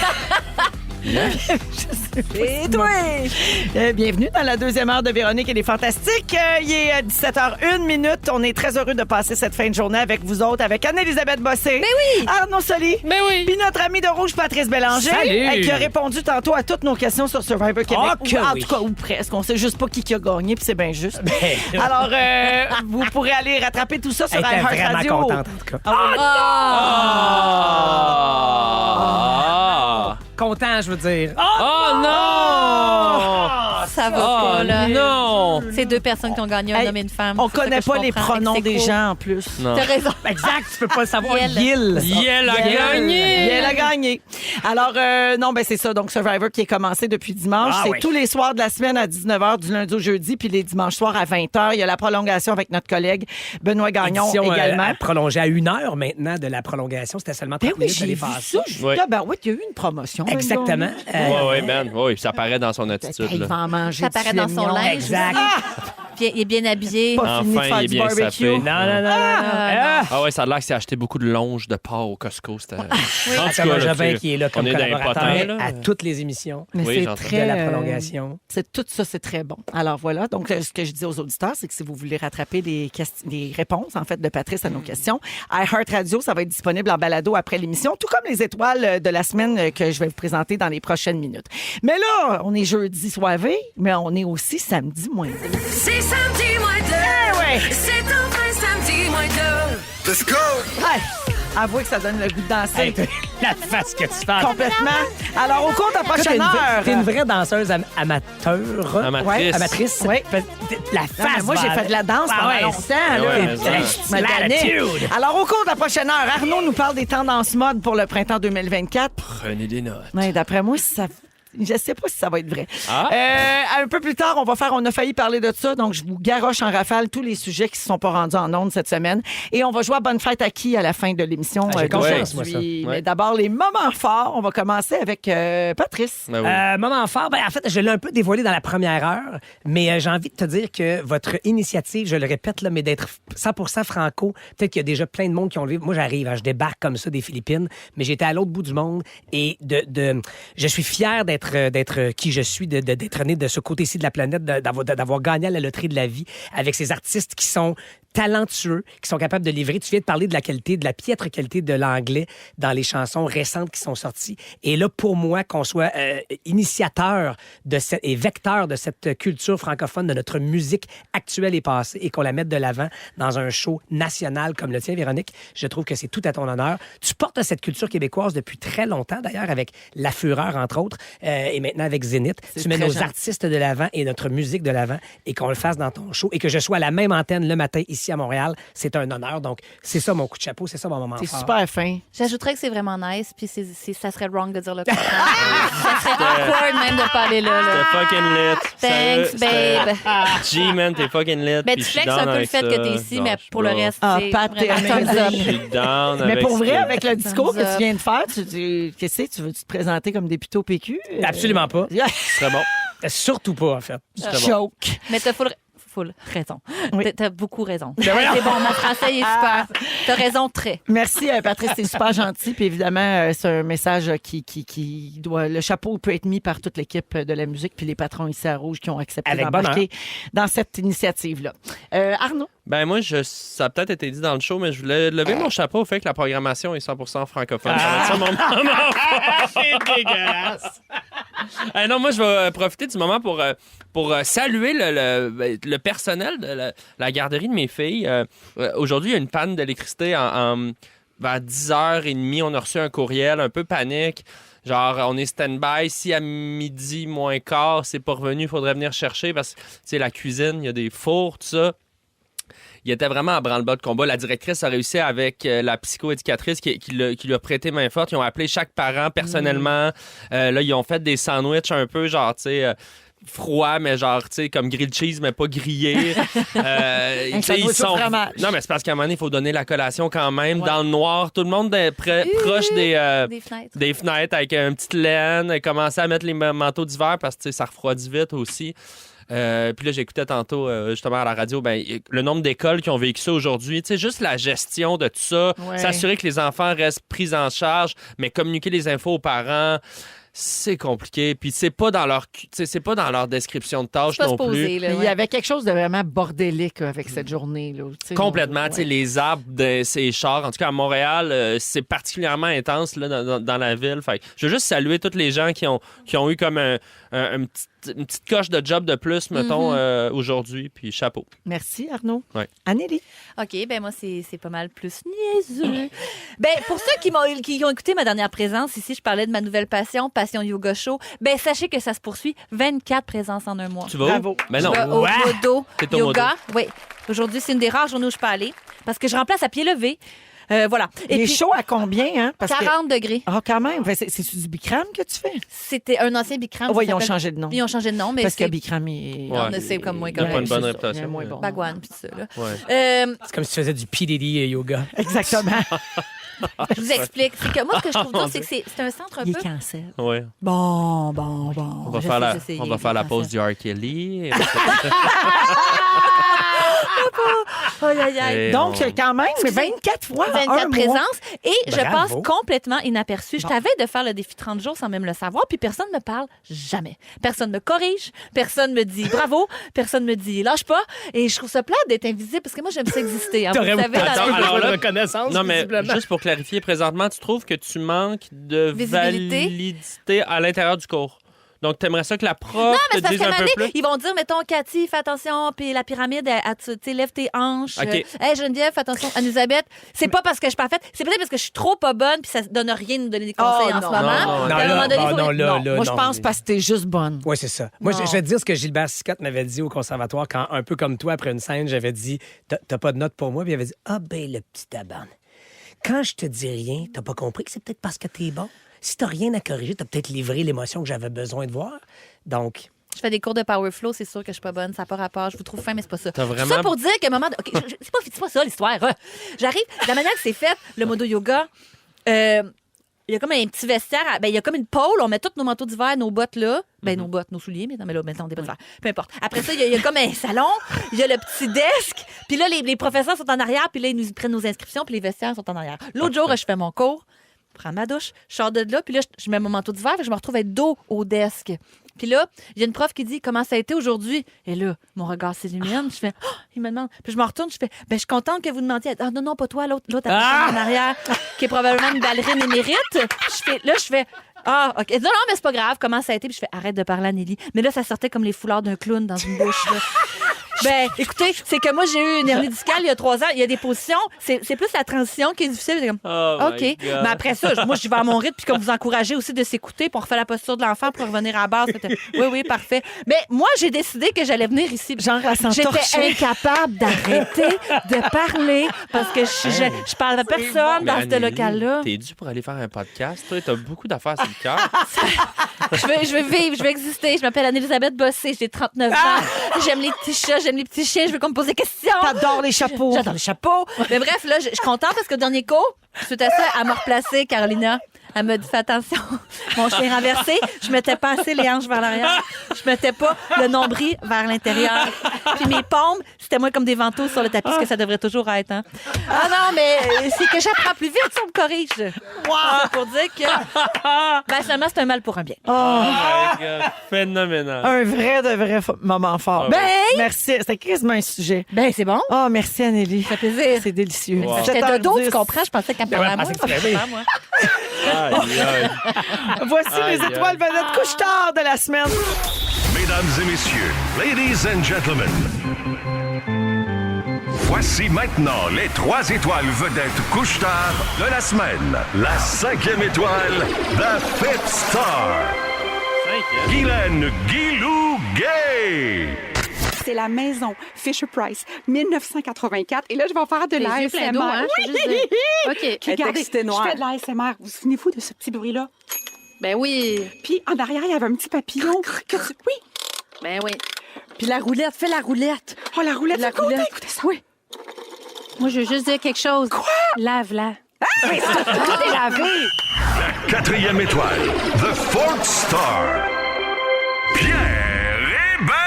Et toi? Bienvenue dans la deuxième heure de Véronique et les Fantastiques. Il est 17h01. On est très heureux de passer cette fin de journée avec vous autres, avec Anne-Élisabeth Bossé. Mais oui! Arnaud Soli. Mais oui! Puis notre ami de Rouge, Patrice Bélanger. Salut! Qui a répondu tantôt à toutes nos questions sur Survivor Québec. Ah, que en oui. tout cas, ou presque. On sait juste pas qui a gagné, puis c'est bien juste. Ben, Alors, vous pourrez aller rattraper tout ça sur elle était vraiment iHeartRadio. contente, en tout cas. Ah! Content, je veux dire. Oh non! Ça va Oh pas, là. non! C'est deux personnes qui ont gagné, un Hey, homme et une femme. On C'est ça connaît que je pas les comprends. pronoms Ex des aequo. gens en plus. Non. T'as raison. Exact, tu peux pas le savoir. Yel. Yel. Yel a gagné! Elle a gagné. Alors, non, ben c'est ça. Donc, Survivor qui est commencé depuis dimanche. Ah C'est oui. tous les soirs de la semaine à 19h, du lundi au jeudi, puis les dimanches soirs à 20h. Il y a la prolongation avec notre collègue Benoît Gagnon Édition, également. prolongée à 1 heure maintenant de la prolongation. C'était seulement 30 Ben oui, minutes j'ai d'aller vu faire ça. ça. Je suis Oui. là, ben oui, il y a eu une promotion. Exactement. Ouais, ouais, Ben. Oui, ça paraît dans son attitude. Il là. va en manger Ça du paraît filet dans son mignon. linge. Exact. Puis il est bien habillé. Pas fini de Enfin, faire il est du bien barbecue. sapé. Non. Ah ouais, ça a l'air que c'est acheté beaucoup de longe de porc au Costco. C'était... En tout Thomas cas, là, Jobin tu sais, qui est là comme on est dans les collaborateur potins, là. à toutes les émissions Mais Oui, c'est j'entends. très... de la prolongation. C'est tout ça, c'est très bon. Alors voilà. Donc, ce que je dis aux auditeurs, c'est que si vous voulez rattraper les réponses, en fait, de Patrice à nos questions, iHeartRadio, ça va être disponible en balado après l'émission, tout comme les étoiles de la semaine que je vais vous présenter dans les prochaines minutes. Mais là, on est jeudi soivé, mais on est aussi samedi moins 2. C'est samedi moins 2. ouais. C'est enfin samedi moins 2. Let's go! Hey, avouez que ça donne le goût de danser. Hey, la face que tu fais. Complètement. Alors, au cours de la prochaine heure... T'es une vraie danseuse amateur. Amatrice. Ouais, Amatrice. Oui. La Non, mais face. moi, j'ai va- fait de la danse Ah pendant ouais, longtemps. ouais, là. mais ça. Je me tannais. Latitude. Alors, au cours de la prochaine heure, Arnaud nous parle des tendances mode pour le printemps 2024. Prenez des notes. Ouais, d'après moi, je sais pas si ça va être vrai. Ah. Un peu plus tard, on a failli parler de ça, donc je vous garoche en rafale tous les sujets qui ne se sont pas rendus en ondes cette semaine. Et on va jouer à Bonne fête à qui à la fin de l'émission. Ah, j'ai confiance, moi, d'aujourd'hui. ça. Ouais. Mais d'abord, les moments forts. On va commencer avec Patrice. Ben oui. Moment fort, en fait, je l'ai un peu dévoilé dans la première heure, mais j'ai envie de te dire que votre initiative, je le répète, là, mais d'être 100% franco, peut-être qu'il y a déjà plein de monde qui ont le Moi, j'arrive, je débarque comme ça des Philippines, mais j'étais à l'autre bout du monde et je suis fier d'être qui je suis, d'être né de ce côté-ci de la planète, d'avoir gagné à la loterie de la vie avec ces artistes qui sont talentueux, qui sont capables de livrer. Tu viens de parler de la qualité, de la piètre qualité de l'anglais dans les chansons récentes qui sont sorties. Et là, pour moi, qu'on soit initiateur et vecteur de cette culture francophone, de notre musique actuelle et passée, et qu'on la mette de l'avant dans un show national comme le tien, Véronique, je trouve que c'est tout à ton honneur. Tu portes cette culture québécoise depuis très longtemps, d'ailleurs, avec La Fureur, entre autres, et maintenant avec Zénith. Tu mets très nos gentil. artistes de l'avant et notre musique de l'avant, et qu'on le fasse dans ton show, et que je sois à la même antenne le matin ici ici à Montréal. C'est un honneur. Donc, c'est ça mon coup de chapeau, c'est ça mon moment T'es fort. super fin. J'ajouterais que c'est vraiment nice, puis ça serait wrong de dire le contraire. Ça serait awkward même de pas aller là. T'es fucking lit. Thanks, babe. G-man, t'es fucking lit. Ben, puis tu je suis flexes un down peu le avec fait ça. que t'es ici, Non, mais je pour le suis reste, Ah, c'est Pat, t'es vraiment thumbs amazing. up. Je suis down Mais avec pour vrai, ça. avec le discours que Thumbs up. tu viens de faire, qu'est-ce que tu veux te présenter comme député au PQ? Absolument pas. Ce serait bon. Surtout pas, en fait. Ce serait bon. Choke. Mais t'as full raison. Oui. T'as beaucoup raison. Ben voyons. C'est bon, mon français il est super. T'as raison, très. Merci, Patrice, c'est super gentil. Puis évidemment, c'est un message qui doit. Le chapeau peut être mis par toute l'équipe de la musique, puis les patrons ici à Rouge qui ont accepté Avec d'embarquer dans cette initiative-là. Arnaud? Ben moi, ça a peut-être été dit dans le show, mais je voulais lever mon chapeau au fait que la programmation est 100% francophone. Ça va être ça, mon moment. C'est dégueulasse. Non, moi, je vais profiter du moment pour saluer le personnel de la garderie de mes filles. Aujourd'hui, il y a une panne d'électricité vers 10h30. On a reçu un courriel un peu panique. Genre, on est stand-by. Si à midi moins quart, c'est pas revenu, il faudrait venir chercher parce que, tu sais, la cuisine, il y a des fours, tout ça. Il était vraiment à branle-bas de combat. La directrice a réussi avec la psychoéducatrice qui lui a prêté main forte. Ils ont appelé chaque parent personnellement. Là, ils ont fait des sandwichs un peu, genre, tu sais... froid, mais genre, tu sais, comme grilled cheese, mais pas grillé. Un sandwich au fromage. Non, mais c'est parce qu'à un moment donné, il faut donner la collation quand même. Dans le noir, tout le monde est proche Des fenêtres. des fenêtres avec une petite laine. Commencer à mettre les manteaux d'hiver parce que, tu sais, ça refroidit vite aussi. Puis là, j'écoutais tantôt, justement, à la radio, le nombre d'écoles qui ont vécu ça aujourd'hui. Tu sais, juste la gestion de tout ça, Ouais. s'assurer que les enfants restent pris en charge, mais communiquer les infos aux parents, c'est compliqué. Puis c'est pas dans leur description de tâche Pas non supposé, plus. là, Il y ouais. avait quelque chose de vraiment bordélique avec cette journée-là. tu sais. Complètement, tu sais, Ouais. les arbres de ces chars. En tout cas, à Montréal, c'est particulièrement intense là, dans la ville. Fait que je veux juste saluer tous les gens qui ont eu comme une petite coche de job de plus, mettons, aujourd'hui. Puis chapeau. Merci, Arnaud. Ouais. Anneli? OK, ben moi, c'est pas mal plus niaiseux. Ben, pour ceux qui ont écouté ma dernière présence, ici, je parlais de ma nouvelle passion Yoga Show. Ben, sachez que ça se poursuit. 24 présences en un mois. Tu vas Bravo. où? Ben non. Je vais au Ouais. Modo T'es au Yoga. Oui. Aujourd'hui, c'est une des rares journées où je peux aller parce que je remplace à pied levé. Voilà. Et Les puis, shows à combien, hein? Parce que... 40 degrés. Ah, quand même. C'est du Bikram que tu fais? C'était un ancien Bikram. Oui, ça ils ont s'appelle- changé de nom. Ils ont changé de nom, mais Parce que c'est Bikram est... Ouais. c'est comme moins Il y a pas correct. une bonne C'est ça. réputation. Il y a moins bon. Bagwan, puis tout ça. Là. Ouais. C'est comme si tu faisais du PDD yoga. Exactement. Je vous explique. C'est que moi, ce que je trouve dur, c'est que c'est un centre un Il peu... est cancel. Ouais. Bon. On va Je faire sais, on il va est faire la cancel. pause du R. Kelly. Aïe, aïe, aïe. Et Donc, on- quand même, c'est 24 fois 24 un mois. présences et je Bravo. passe complètement inaperçue. Je t'avais de faire le défi 30 jours sans même le savoir, puis personne ne me parle jamais. Personne me corrige, personne me dit bravo, personne me dit lâche pas. Et je trouve ça plate d'être invisible parce que moi, j'aime ça exister. Hein, vous T'aurais le savez, dans Attends, le- alors là- reconnaissance, Non, mais visiblement. juste pour clarifier, présentement, tu trouves que tu manques de Visibilité? validité à l'intérieur du cours. Donc, tu aimerais ça que la prof Mais te c'est parce dise qu'à un un moment peu donné, plus? ils vont dire, mettons, Cathy, fais attention, puis la pyramide, tu sais, lève tes hanches. OK. Hey, Geneviève, fais attention. Anne-Elisabeth, c'est pas parce que je suis parfaite, c'est peut-être parce que je suis trop pas bonne, puis ça donne rien de nous donner des conseils Oh, en non. ce moment. Non, Puis à un moment donné, faut- Moi, je pense parce que t'es juste bonne. Oui, c'est ça. Moi, Non. je vais te dire ce que Gilbert Scott m'avait dit au conservatoire quand, un peu comme toi, après une scène, j'avais dit t'as pas de notes pour moi? Puis il avait dit ah, ben, le petit tabarne. Quand je te dis rien, t'as pas compris que c'est peut-être parce que t'es bon. Si t'as rien à corriger, t'as peut-être livré l'émotion que j'avais besoin de voir. Donc, Je fais des cours de power flow, c'est sûr que je suis pas bonne, ça n'a pas rapport, je vous trouve fin, mais c'est pas ça. T'as Tout vraiment- ça pour dire qu'à un moment, OK, c'est pas ça l'histoire. J'arrive, de la manière que c'est fait, le modo yoga, il y a comme un petit vestiaire, il y a comme une pôle, on met tous nos manteaux d'hiver, nos bottes là, nos bottes, nos souliers, mais là, mettons des bottes d'hiver, peu importe. Après ça, il y a comme un salon, il y a le petit desk, puis là, les professeurs sont en arrière, puis là, ils nous prennent nos inscriptions, puis les vestiaires sont en arrière. L'autre jour, je fais mon cours, prends ma douche, je sors de là, puis là, je mets mon manteau d'hiver, fait que je me retrouve être dos au desk. Puis là, il y a une prof qui dit comment ça a été aujourd'hui. Et là, mon regard s'illumine. Je fais, oh, il me demande. Puis je me retourne, je fais, ben, je suis contente que vous demandiez. Ah, non, pas toi, l'autre en arrière, qui est probablement une ballerine émérite. Je fais, ah, OK. Non, mais c'est pas grave, comment ça a été. Puis je fais, arrête de parler à Nelly. Mais là, ça sortait comme les foulards d'un clown dans une bouche. Là. Ben, écoutez, c'est que moi, j'ai eu une hernie discale il y a 3 ans. Il y a des positions, c'est plus la transition qui est difficile. C'est comme, OK. Mais après ça, moi, je vais à mon rythme, puis comme vous encouragez aussi de s'écouter, pour refaire la posture de l'enfant pour revenir à la base. Oui, parfait. Mais moi, j'ai décidé que j'allais venir ici. Genre à s'entorcher. J'étais incapable d'arrêter de parler parce que je parle à personne dans ce local-là. T'es dû pour aller faire un podcast. Toi, t'as beaucoup d'affaires sur le cœur. Je veux vivre, je veux exister. Je m'appelle Anne-Elisabeth Bossé, j'ai 39 ans. J'aime les petits chats, j'aime les petits chiens. Je veux qu'on me pose des questions. T'adores les chapeaux. J'adore les chapeaux. Mais bref, là, je suis contente parce que dernier cours, suite à ça, elle m'a replacée, Carolina. Elle m'a dit, fais attention, mon chien est renversé. Je mettais pas assez les hanches vers l'arrière. Je mettais pas le nombril vers l'intérieur. Puis mes paumes, c'était moi comme des ventouses sur le tapis, ce que ça devrait toujours être. Hein. Ah non, mais c'est que j'apprends plus vite, ça me corrige. Wow! C'est pour dire que finalement, c'est un mal pour un bien. Oh my God, phénoménal. Un vrai moment fort. Ben! Merci. C'était quasiment un sujet. Ben, c'est bon. Oh, merci, Anneli. Ça fait plaisir. C'est délicieux. Wow. J'étais de dos, tu 7h10. comprends? Je pensais qu'elle parlait à moi. Moi. Aïe, aïe. Voici Aïe, les étoiles vedettes couche-tard de la semaine. Mesdames et messieurs, ladies and gentlemen, voici maintenant les 3 étoiles vedettes couche-tard de la semaine. La 5e étoile, The Fifth Star, Guylaine Guilou Gay. C'est la maison Fisher-Price, 1984. Et là, je vais faire de Les yeux pleins d'eau, hein, l'ASMR. je veux juste dire. OK. Puis regardez, je fais de l'ASMR. Vous souvenez-vous de ce petit bruit-là? Ben oui. Puis en arrière, il y avait un petit papillon. Oui. Ben oui. Puis la roulette, fais la roulette. Oh, la roulette, La roulette. Écoutez ça. Oui. Moi, je veux juste dire quelque chose. Quoi? Lave-la. Tout est lavé. La 4e étoile, The Fourth Star, Pierre Hébert.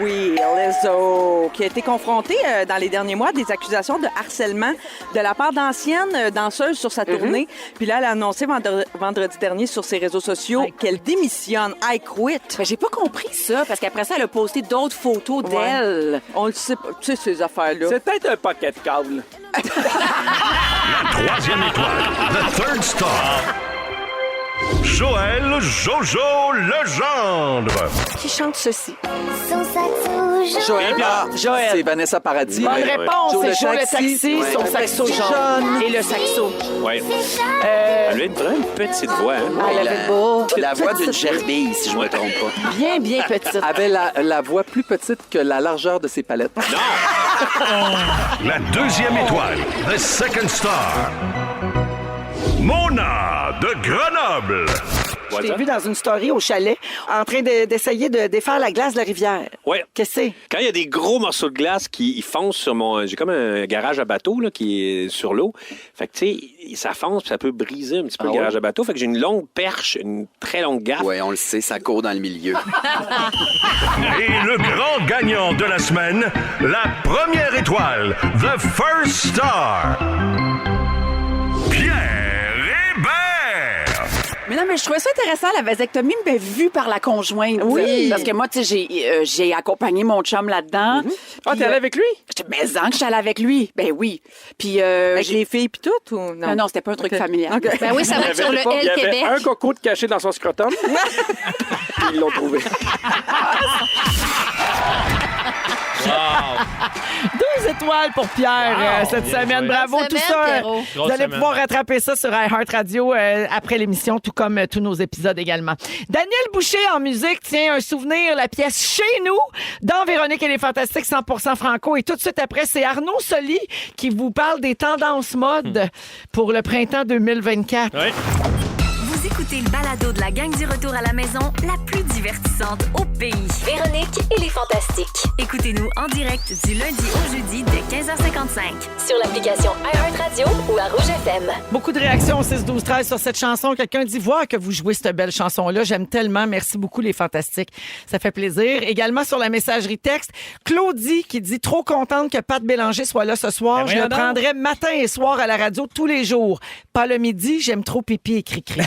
Oui, Lizzo, qui a été confrontée dans les derniers mois à des accusations de harcèlement de la part d'anciennes danseuses sur sa tournée. Puis là, elle a annoncé vendredi dernier sur ses réseaux sociaux qu'elle démissionne. I quit. Ben, j'ai pas compris ça, parce qu'après ça, elle a posté d'autres photos d'elle. On le sait pas. Tu sais, ces affaires-là. C'est peut-être un paquet de câbles. La 3e étoile, The Third Star, Joël Jojo Legendre. Qui chante ceci? Joël, Joël. c'est Vanessa Paradis. Bonne Ouais. réponse. Joe C'est Joe le taxi, Ouais. son saxo jaune et le saxo. Ouais. Elle a une petite voix. Hein? Elle avait beau. La voix d'une gerbille, si je me trompe pas. Bien, bien petite. Avait la voix plus petite que la largeur de ses palettes. La 2e étoile, The Second Star, Mona de Grenoble. Je t'ai vu dans une story au chalet en train d'essayer de défaire la glace de la rivière. Ouais. Qu'est-ce que c'est? Quand il y a des gros morceaux de glace qui foncent sur mon... J'ai comme un garage à bateau là, qui est sur l'eau. Fait que, tu sais, ça fonce puis ça peut briser un petit peu le garage à bateau. Fait que j'ai une longue perche, une très longue gaffe. Oui, on le sait, ça court dans le milieu. Et le grand gagnant de la semaine, la 1e étoile, The First Star, Pierre Hébert. Mais non, mais je trouvais ça intéressant, la vasectomie, mais vue par la conjointe. Oui. Parce que moi, tu sais, j'ai accompagné mon chum là-dedans. Ah, t'es allé avec lui? Mais que j'étais allée avec lui. Ben oui. Puis, Avec les filles puis tout, ou non? Non, c'était pas un truc familial. Ben oui, ça va être sur le Il y L avait Québec. un coco de caché dans son scrotum. Puis ils l'ont trouvé. 2 étoiles pour Pierre cette semaine. Bravo, Bonne tout semaine, ça. Pierrot. Vous Grosse allez semaine. pouvoir rattraper ça sur iHeartRadio après l'émission, tout comme tous nos épisodes également. Daniel Boucher en musique tient un souvenir, la pièce Chez nous, dans Véronique et les Fantastiques 100% franco. Et tout de suite après, c'est Arnaud Soli qui vous parle des tendances mode pour le printemps 2024. Oui. Vous écoutez le balado de la gang du retour à la maison, la plus divertissante au pays. Véronique et les Fantastiques. Écoutez-nous en direct du lundi au jeudi dès 15h55 sur l'application iHeartRadio ou à Rouge FM. Beaucoup de réactions au 6-12-13 sur cette chanson. Quelqu'un dit voir que vous jouez cette belle chanson-là. J'aime tellement. Merci beaucoup, les Fantastiques. Ça fait plaisir. Également sur la messagerie texte, Claudie qui dit trop contente que Pat Bélanger soit là ce soir. Ben Je le voyons donc. prendrai matin et soir à la radio tous les jours. Pas le midi, j'aime trop pipi et cri-cri.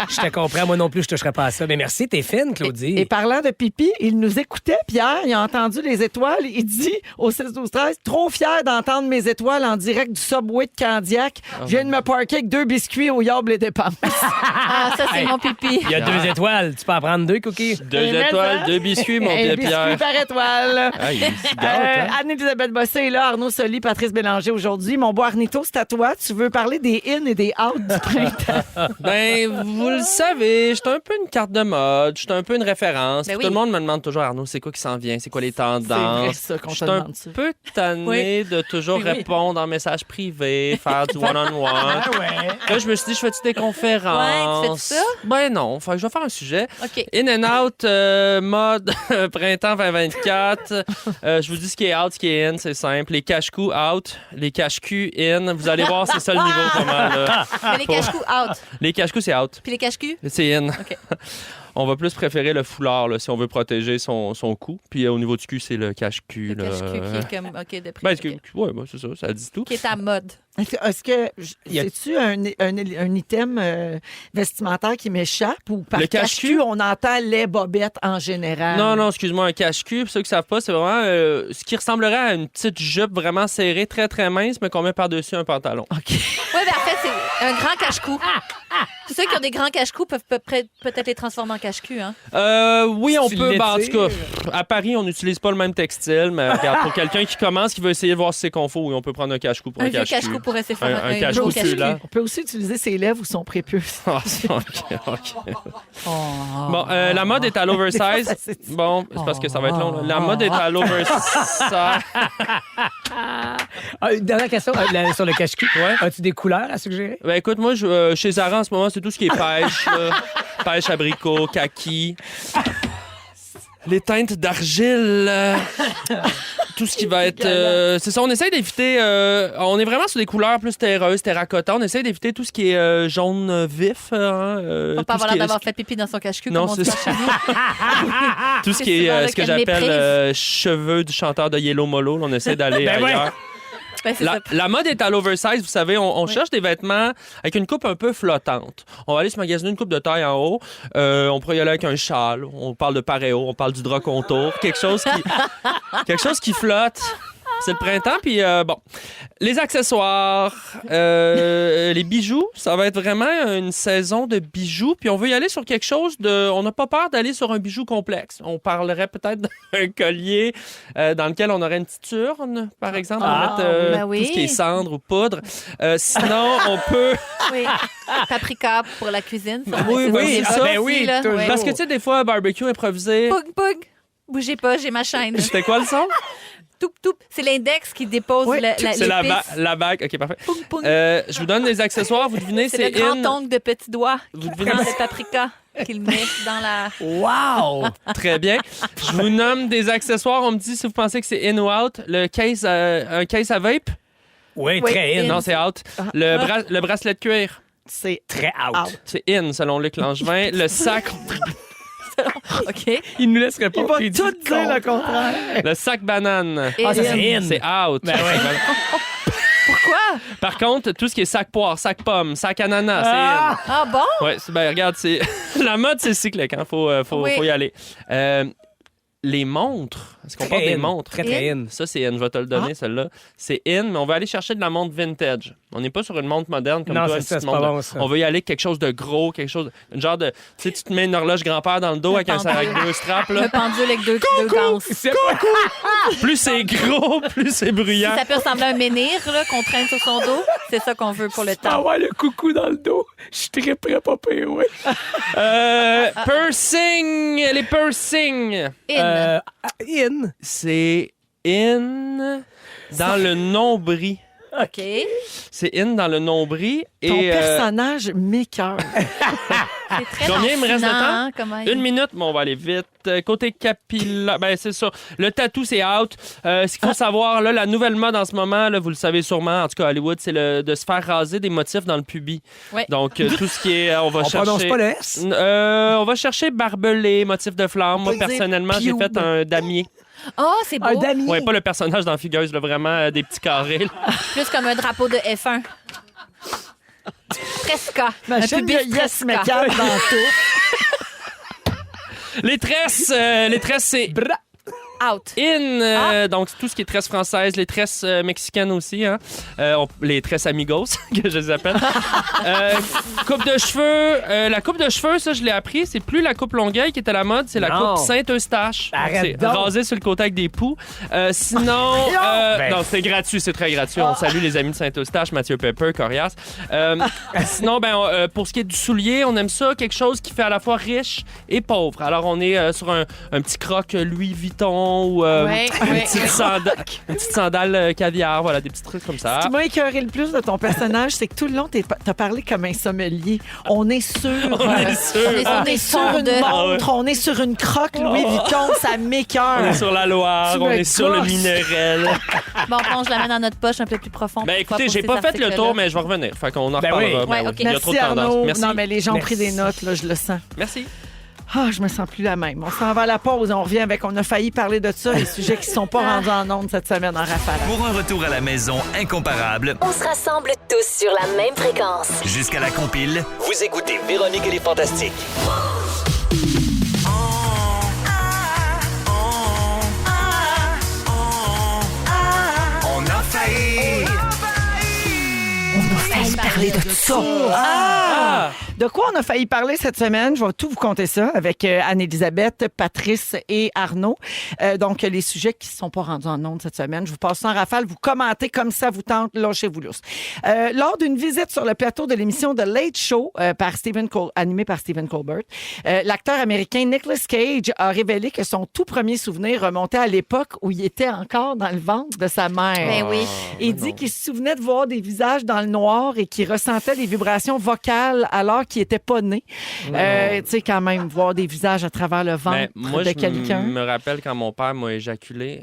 Je te comprends, moi non plus, je toucherais pas à ça. Mais merci, t'es fine, Claudie. Et parlant de pipi, il nous écoutait, Pierre, il a entendu les étoiles. Il dit au 6-12-13, trop fier d'entendre mes étoiles en direct du Subway de Candiac. Je viens de me parker avec 2 biscuits au Yable et dépenses. Ah, ça, c'est mon pipi. Il y a 2 étoiles. Tu peux en prendre 2, Cookie? 2 étoiles, 2 biscuits, mon Un Pierre. biscuit par étoile. Ah, il se gâte, hein? Anne-Elisabeth Bossé est là, Arnaud Soli, Patrice Bélanger aujourd'hui. Mon beau Arnito, c'est à toi. Tu veux parler des in et des out du printemps? Ben, vous le savez, j'étais un peu une carte de mode, j'étais un peu une référence. Ben Puis oui. Tout le monde me demande toujours, Arnaud, c'est quoi qui s'en vient? C'est quoi les tendances? C'est vrai, ça, qu'on te J'étais demande un ça. peu tanné de toujours répondre en message privé, faire du one-on-one. Là, je me suis dit, je fais-tu des conférences? Ouais, tu fais-tu ça? Ben non, je vais faire un sujet. OK. In and out, mode printemps 2024. Je vous dis ce qui est out, ce qui est in, c'est simple. Les cache-cou out, les cache-cul in. Vous allez voir, c'est ça le niveau pas mal. Là. Mais les cache-cou, out. Les cache-cou, c'est out. Puis les cache-cul? C'est in. OK. On va plus préférer le foulard là, si on veut protéger son cou. Puis au niveau du cul, c'est le cache-cul. Le là. cache-cul qui est comme, OK, de prix. Ben, OK. ouais, c'est ça, ça dit tout. Qui est à mode. Est-ce que c'est-tu un item vestimentaire qui m'échappe ou par Le cache-cul, cache-cul? on entend les bobettes en général? Non, excuse-moi, un cache-cul. Pour ceux qui ne savent pas, c'est vraiment ce qui ressemblerait à une petite jupe vraiment serrée, très, très mince, mais qu'on met par-dessus un pantalon. OK. Oui, mais en fait, c'est un grand cache-cou. Ceux qui ont des grands cache-cou peuvent peut-être les transformer en cache-cul. Hein? Oui, on Tu peut. Ben, en tout l'étires. cas, à Paris, on n'utilise pas le même textile, mais regarde, pour quelqu'un qui commence, qui veut essayer de voir si c'est confort, oui, on peut prendre un cache-cou pour Un un vieux cache-cul. cache-cou pourrait s'effacer. Un cache-cou gros dessus, là. On peut aussi utiliser ses lèvres ou son prépuce. Ah, OK. Bon, la mode est à l'oversize. Bon, c'est parce que ça va être long. Là. La mode est à l'oversize. Une dernière question sur le cache-cul. Ouais. As-tu des couleurs à suggérer? Ben écoute, moi, chez Zara, en ce moment, c'est tout ce qui est pêche. là. Pêche, abricot, kaki. Les teintes d'argile. Tout ce qui va être... c'est ça, on essaie d'éviter... on est vraiment sur des couleurs plus terreuses, terracotta. On essaie d'éviter tout ce qui est jaune vif. Faut pas avoir l'air d'avoir fait pipi dans son cache-cul. Non, comme on dit c'est chez nous. tout ce C'est qui souvent est là ce que qu'elle j'appelle méprise. cheveux du chanteur de Yellow Molo. Là, on essaie d'aller Ben ouais. ailleurs. Ben, c'est ça. La mode est à l'oversize, vous savez. On cherche des vêtements avec une coupe un peu flottante. On va aller se magasiner une coupe de taille en haut. On pourrait y aller avec un châle. On parle de paréo, on parle du drap contour. Quelque chose qui flotte. C'est le printemps, puis bon. Les accessoires, les bijoux, ça va être vraiment une saison de bijoux, puis on veut y aller sur quelque chose de... On n'a pas peur d'aller sur un bijou complexe. On parlerait peut-être d'un collier dans lequel on aurait une petite urne, par exemple. On va mettre ben oui. tout ce qui est cendre ou poudre. Sinon, on peut... Oui. Paprika pour la cuisine. Ça, Oui, c'est oui, ça. ça, aussi, oui, là. toujours. Ouais. Parce que, tu sais, des fois, barbecue improvisé... Poug, poug. Bougez pas, j'ai ma chaîne. C'était quoi le son? Toup, toup. C'est l'index qui dépose C'est l'épice. la bague. OK, parfait. Poung, poung. Je vous donne des accessoires. Vous devinez, C'est c'est le grand in. ongle de petits doigts Vous qui devinez- prend le paprika qu'il met dans la... Wow! Très bien. Je vous nomme des accessoires. On me dit si vous pensez que c'est in ou out. Le case, un case à vape? Oui, Oui, très in. Non, c'est out. Le bracelet de cuir? C'est Très out. C'est in, selon Luc Langevin. Le sac... OK. Il nous laisse Il répondre. va puis il dit tout dire le contraire. Le sac banane. Et Ah, ça, c'est in. C'est out. Ben ouais. Pourquoi? Par contre, tout ce qui est sac poire, sac pomme, sac ananas, c'est in. Ah bon? Ouais, ben regarde, c'est la mode, c'est cyclique, hein. Faut Oui. y aller. Les montres, est-ce qu'on parle Très des in. montres? Très, très in. Ça, c'est in. Je vais te le donner, celle-là. C'est in, mais on va aller chercher de la montre vintage. On n'est pas sur une montre moderne comme Non, toi, c'est une ça, petite c'est pas montre. bon, ça. On veut y aller avec quelque chose de gros, quelque chose... Une genre de... Tu sais, tu te mets une horloge grand-père dans le dos avec pendule. deux straps, là. Le pendule avec deux ganses. Si Plus c'est gros, plus c'est bruyant. ça peut ressembler à un menhir là, qu'on traîne sur son dos, c'est ça qu'on veut pour le Ah temps. ouais, le coucou dans le dos. Je suis très prêt, pas pire, oui. Piercing! Les piercings! In. In. C'est in dans le nombril. OK. C'est in dans le nombril. Ton Et personnage m'écoeure. C'est très combien il me reste de lancinant, temps? hein, comment il- 1 minute, mais on va aller vite. Côté capillaire, ben c'est ça. Le tatou, c'est out. Ce qu'il faut savoir, là, la nouvelle mode en ce moment, là, vous le savez sûrement, en tout cas à Hollywood, c'est de se faire raser des motifs dans le pubis. Ouais. Donc, tout ce qui est... On va On chercher... prononce pas le S. On va chercher barbelé, motif de flamme. Moi, peut dire personnellement, j'ai pube. fait un damier. Oh, c'est Un beau. damier. Ouais, pas le personnage dans Fugueuse, là, vraiment des petits carrés. là. Plus comme un drapeau de F1. Fresca. Un Imagine pubis le Yes Fresca. McCall dans tout. Les tresses, c'est Out. donc tout ce qui est tresses françaises, les tresses mexicaines aussi, hein. Les tresses amigos, que je les appelle. Coupe de cheveux, la coupe de cheveux, ça je l'ai appris, c'est plus la coupe Longueuil qui est à la mode, c'est la Non. coupe Saint-Eustache. Arrête C'est donc. rasé sur le côté avec des poux. Sinon, non, c'est gratuit, c'est très gratuit. On salue les amis de Saint-Eustache, Mathieu Pepper, Corias. Sinon, pour ce qui est du soulier, on aime ça, quelque chose qui fait à la fois riche et pauvre. Alors on est sur un petit croc Louis Vuitton ou une petite sandale caviar, voilà, des petits trucs comme ça. Ce qui m'a écœuré le plus de ton personnage, c'est que tout le long, t'as parlé comme un sommelier. On est sur On est sur sur une de- montre, on est sur une croque Louis Vuitton, ça m'écœure. On est sur la Loire, Tu on me est sur le gosses. Minerel. Bon, on je la mets dans notre poche un peu plus profond. Ben pour écoutez, pour j'ai ces pas fait le articles-là. tour, mais je vais revenir. Fait qu'on en Ben reparlera. oui. Ouais, ok. Il y a trop de Merci tendances. Arnaud. Merci. Non, mais les gens ont pris des Merci. notes, là, je le sens. Merci. Ah, je me sens plus la même. On s'en va à la pause, on revient avec, on a failli parler de ça, les sujets qui sont pas rendus en ondes cette semaine en rafale. Pour un retour à la maison incomparable, On se rassemble tous sur la même fréquence. jusqu'à la compile, Vous écoutez Véronique et les Fantastiques. on a failli. On a failli parler de ça. Ah! De quoi on a failli parler cette semaine? Je vais tout vous conter ça avec Anne-Élisabeth, Patrice et Arnaud. Donc, les sujets qui ne sont pas rendus en ondes cette semaine. Je vous passe ça en rafale. Vous commentez comme ça vous tente. Lâchez-vous lousse. Lors d'une visite sur le plateau de l'émission The Late Show, animée par Stephen Colbert, l'acteur américain Nicolas Cage a révélé que son tout premier souvenir remontait à l'époque où il était encore dans le ventre de sa mère. Ben oui. Il dit qu'il se souvenait de voir des visages dans le noir et qu'il ressentait les vibrations vocales alors qu'il n'était pas né. Tu sais, quand même, voir des visages à travers le ventre Ben, moi, de je quelqu'un. me rappelle quand mon père m'a éjaculé.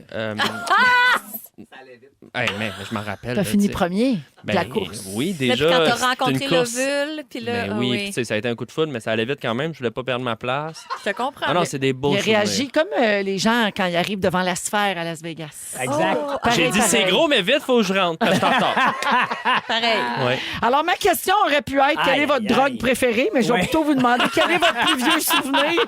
Mais je m'en rappelle. T'as là, fini tu sais. premier de la Ben, course. Oui, Là, puis déjà. quand t'as c'était rencontré une course. l'ovule, puis là, Ben oui, puis tu sais, ça a été un coup de foudre, mais ça allait vite quand même. Je voulais pas perdre ma place. je te comprends. Ah non, c'est des beaux Il a souvenirs. réagi comme les gens quand ils arrivent devant la sphère à Las Vegas. Exact. Pareil, J'ai dit c'est pareil. gros, mais vite, faut que je rentre. Parce que je suis en retard. Pareil. Ouais. Alors, ma question aurait pu être quelle Aïe, est votre aïe, drogue aïe. préférée, mais je vais Ouais. plutôt vous demander quel est votre plus vieux souvenir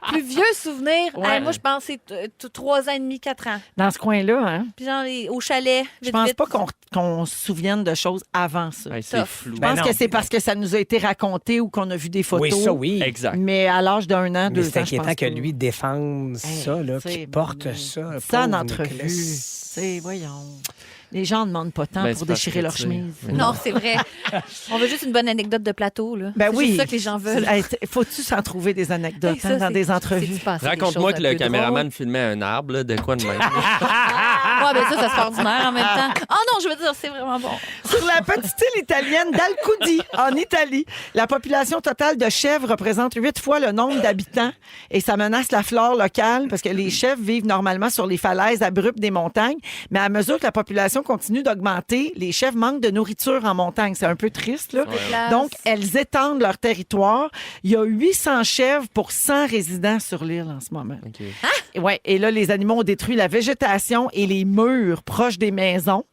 Plus vieux souvenir. Ouais. Moi, je pense que c'est 3 ans et demi, 4 ans. dans ce coin-là. Hein? Puis genre, au chalet, Je vite, pense vite. pas qu'on se souvienne de choses avant ça. Ouais, c'est Tough. flou. Je pense Ben non. que c'est parce que ça nous a été raconté ou qu'on a vu des photos. Oui, ça, oui. Exact. Mais à l'âge d'1 an, 2 Mais ans, c'est je pense inquiétant que pas. lui défende ça, là, tu sais, qu'il porte ça. Ça en pauvre entrevue. Nicolas. C'est, voyons. Les gens ne demandent pas tant Ben, pour c'est parce déchirer que, leur tu sais, chemise. Non, c'est vrai. On veut juste une bonne anecdote de plateau, là. Ben c'est oui. juste ça que les gens veulent. Hey, faut-tu s'en trouver des anecdotes Hey, ça, hein, dans c'est- des c'est-tu entrevues? passé des Raconte-moi choses que un le peu caméraman filmait un arbre, là, de quoi de même. Ouais, ben ça se fait ordinaire en même temps. Oh non, je veux dire, c'est vraiment bon. Sur la petite île italienne d'Alcudi, en Italie, la population totale de chèvres représente 8 fois le nombre d'habitants et ça menace la flore locale parce que les chèvres vivent normalement sur les falaises abruptes des montagnes, mais à mesure que la population continue d'augmenter, les chèvres manquent de nourriture en montagne. C'est un peu triste, là. Classe. Donc, elles étendent leur territoire. Il y a 800 chèvres pour 100 résidents sur l'île en ce moment. OK. Ouais, et là, les animaux ont détruit la végétation et les murs proches des maisons.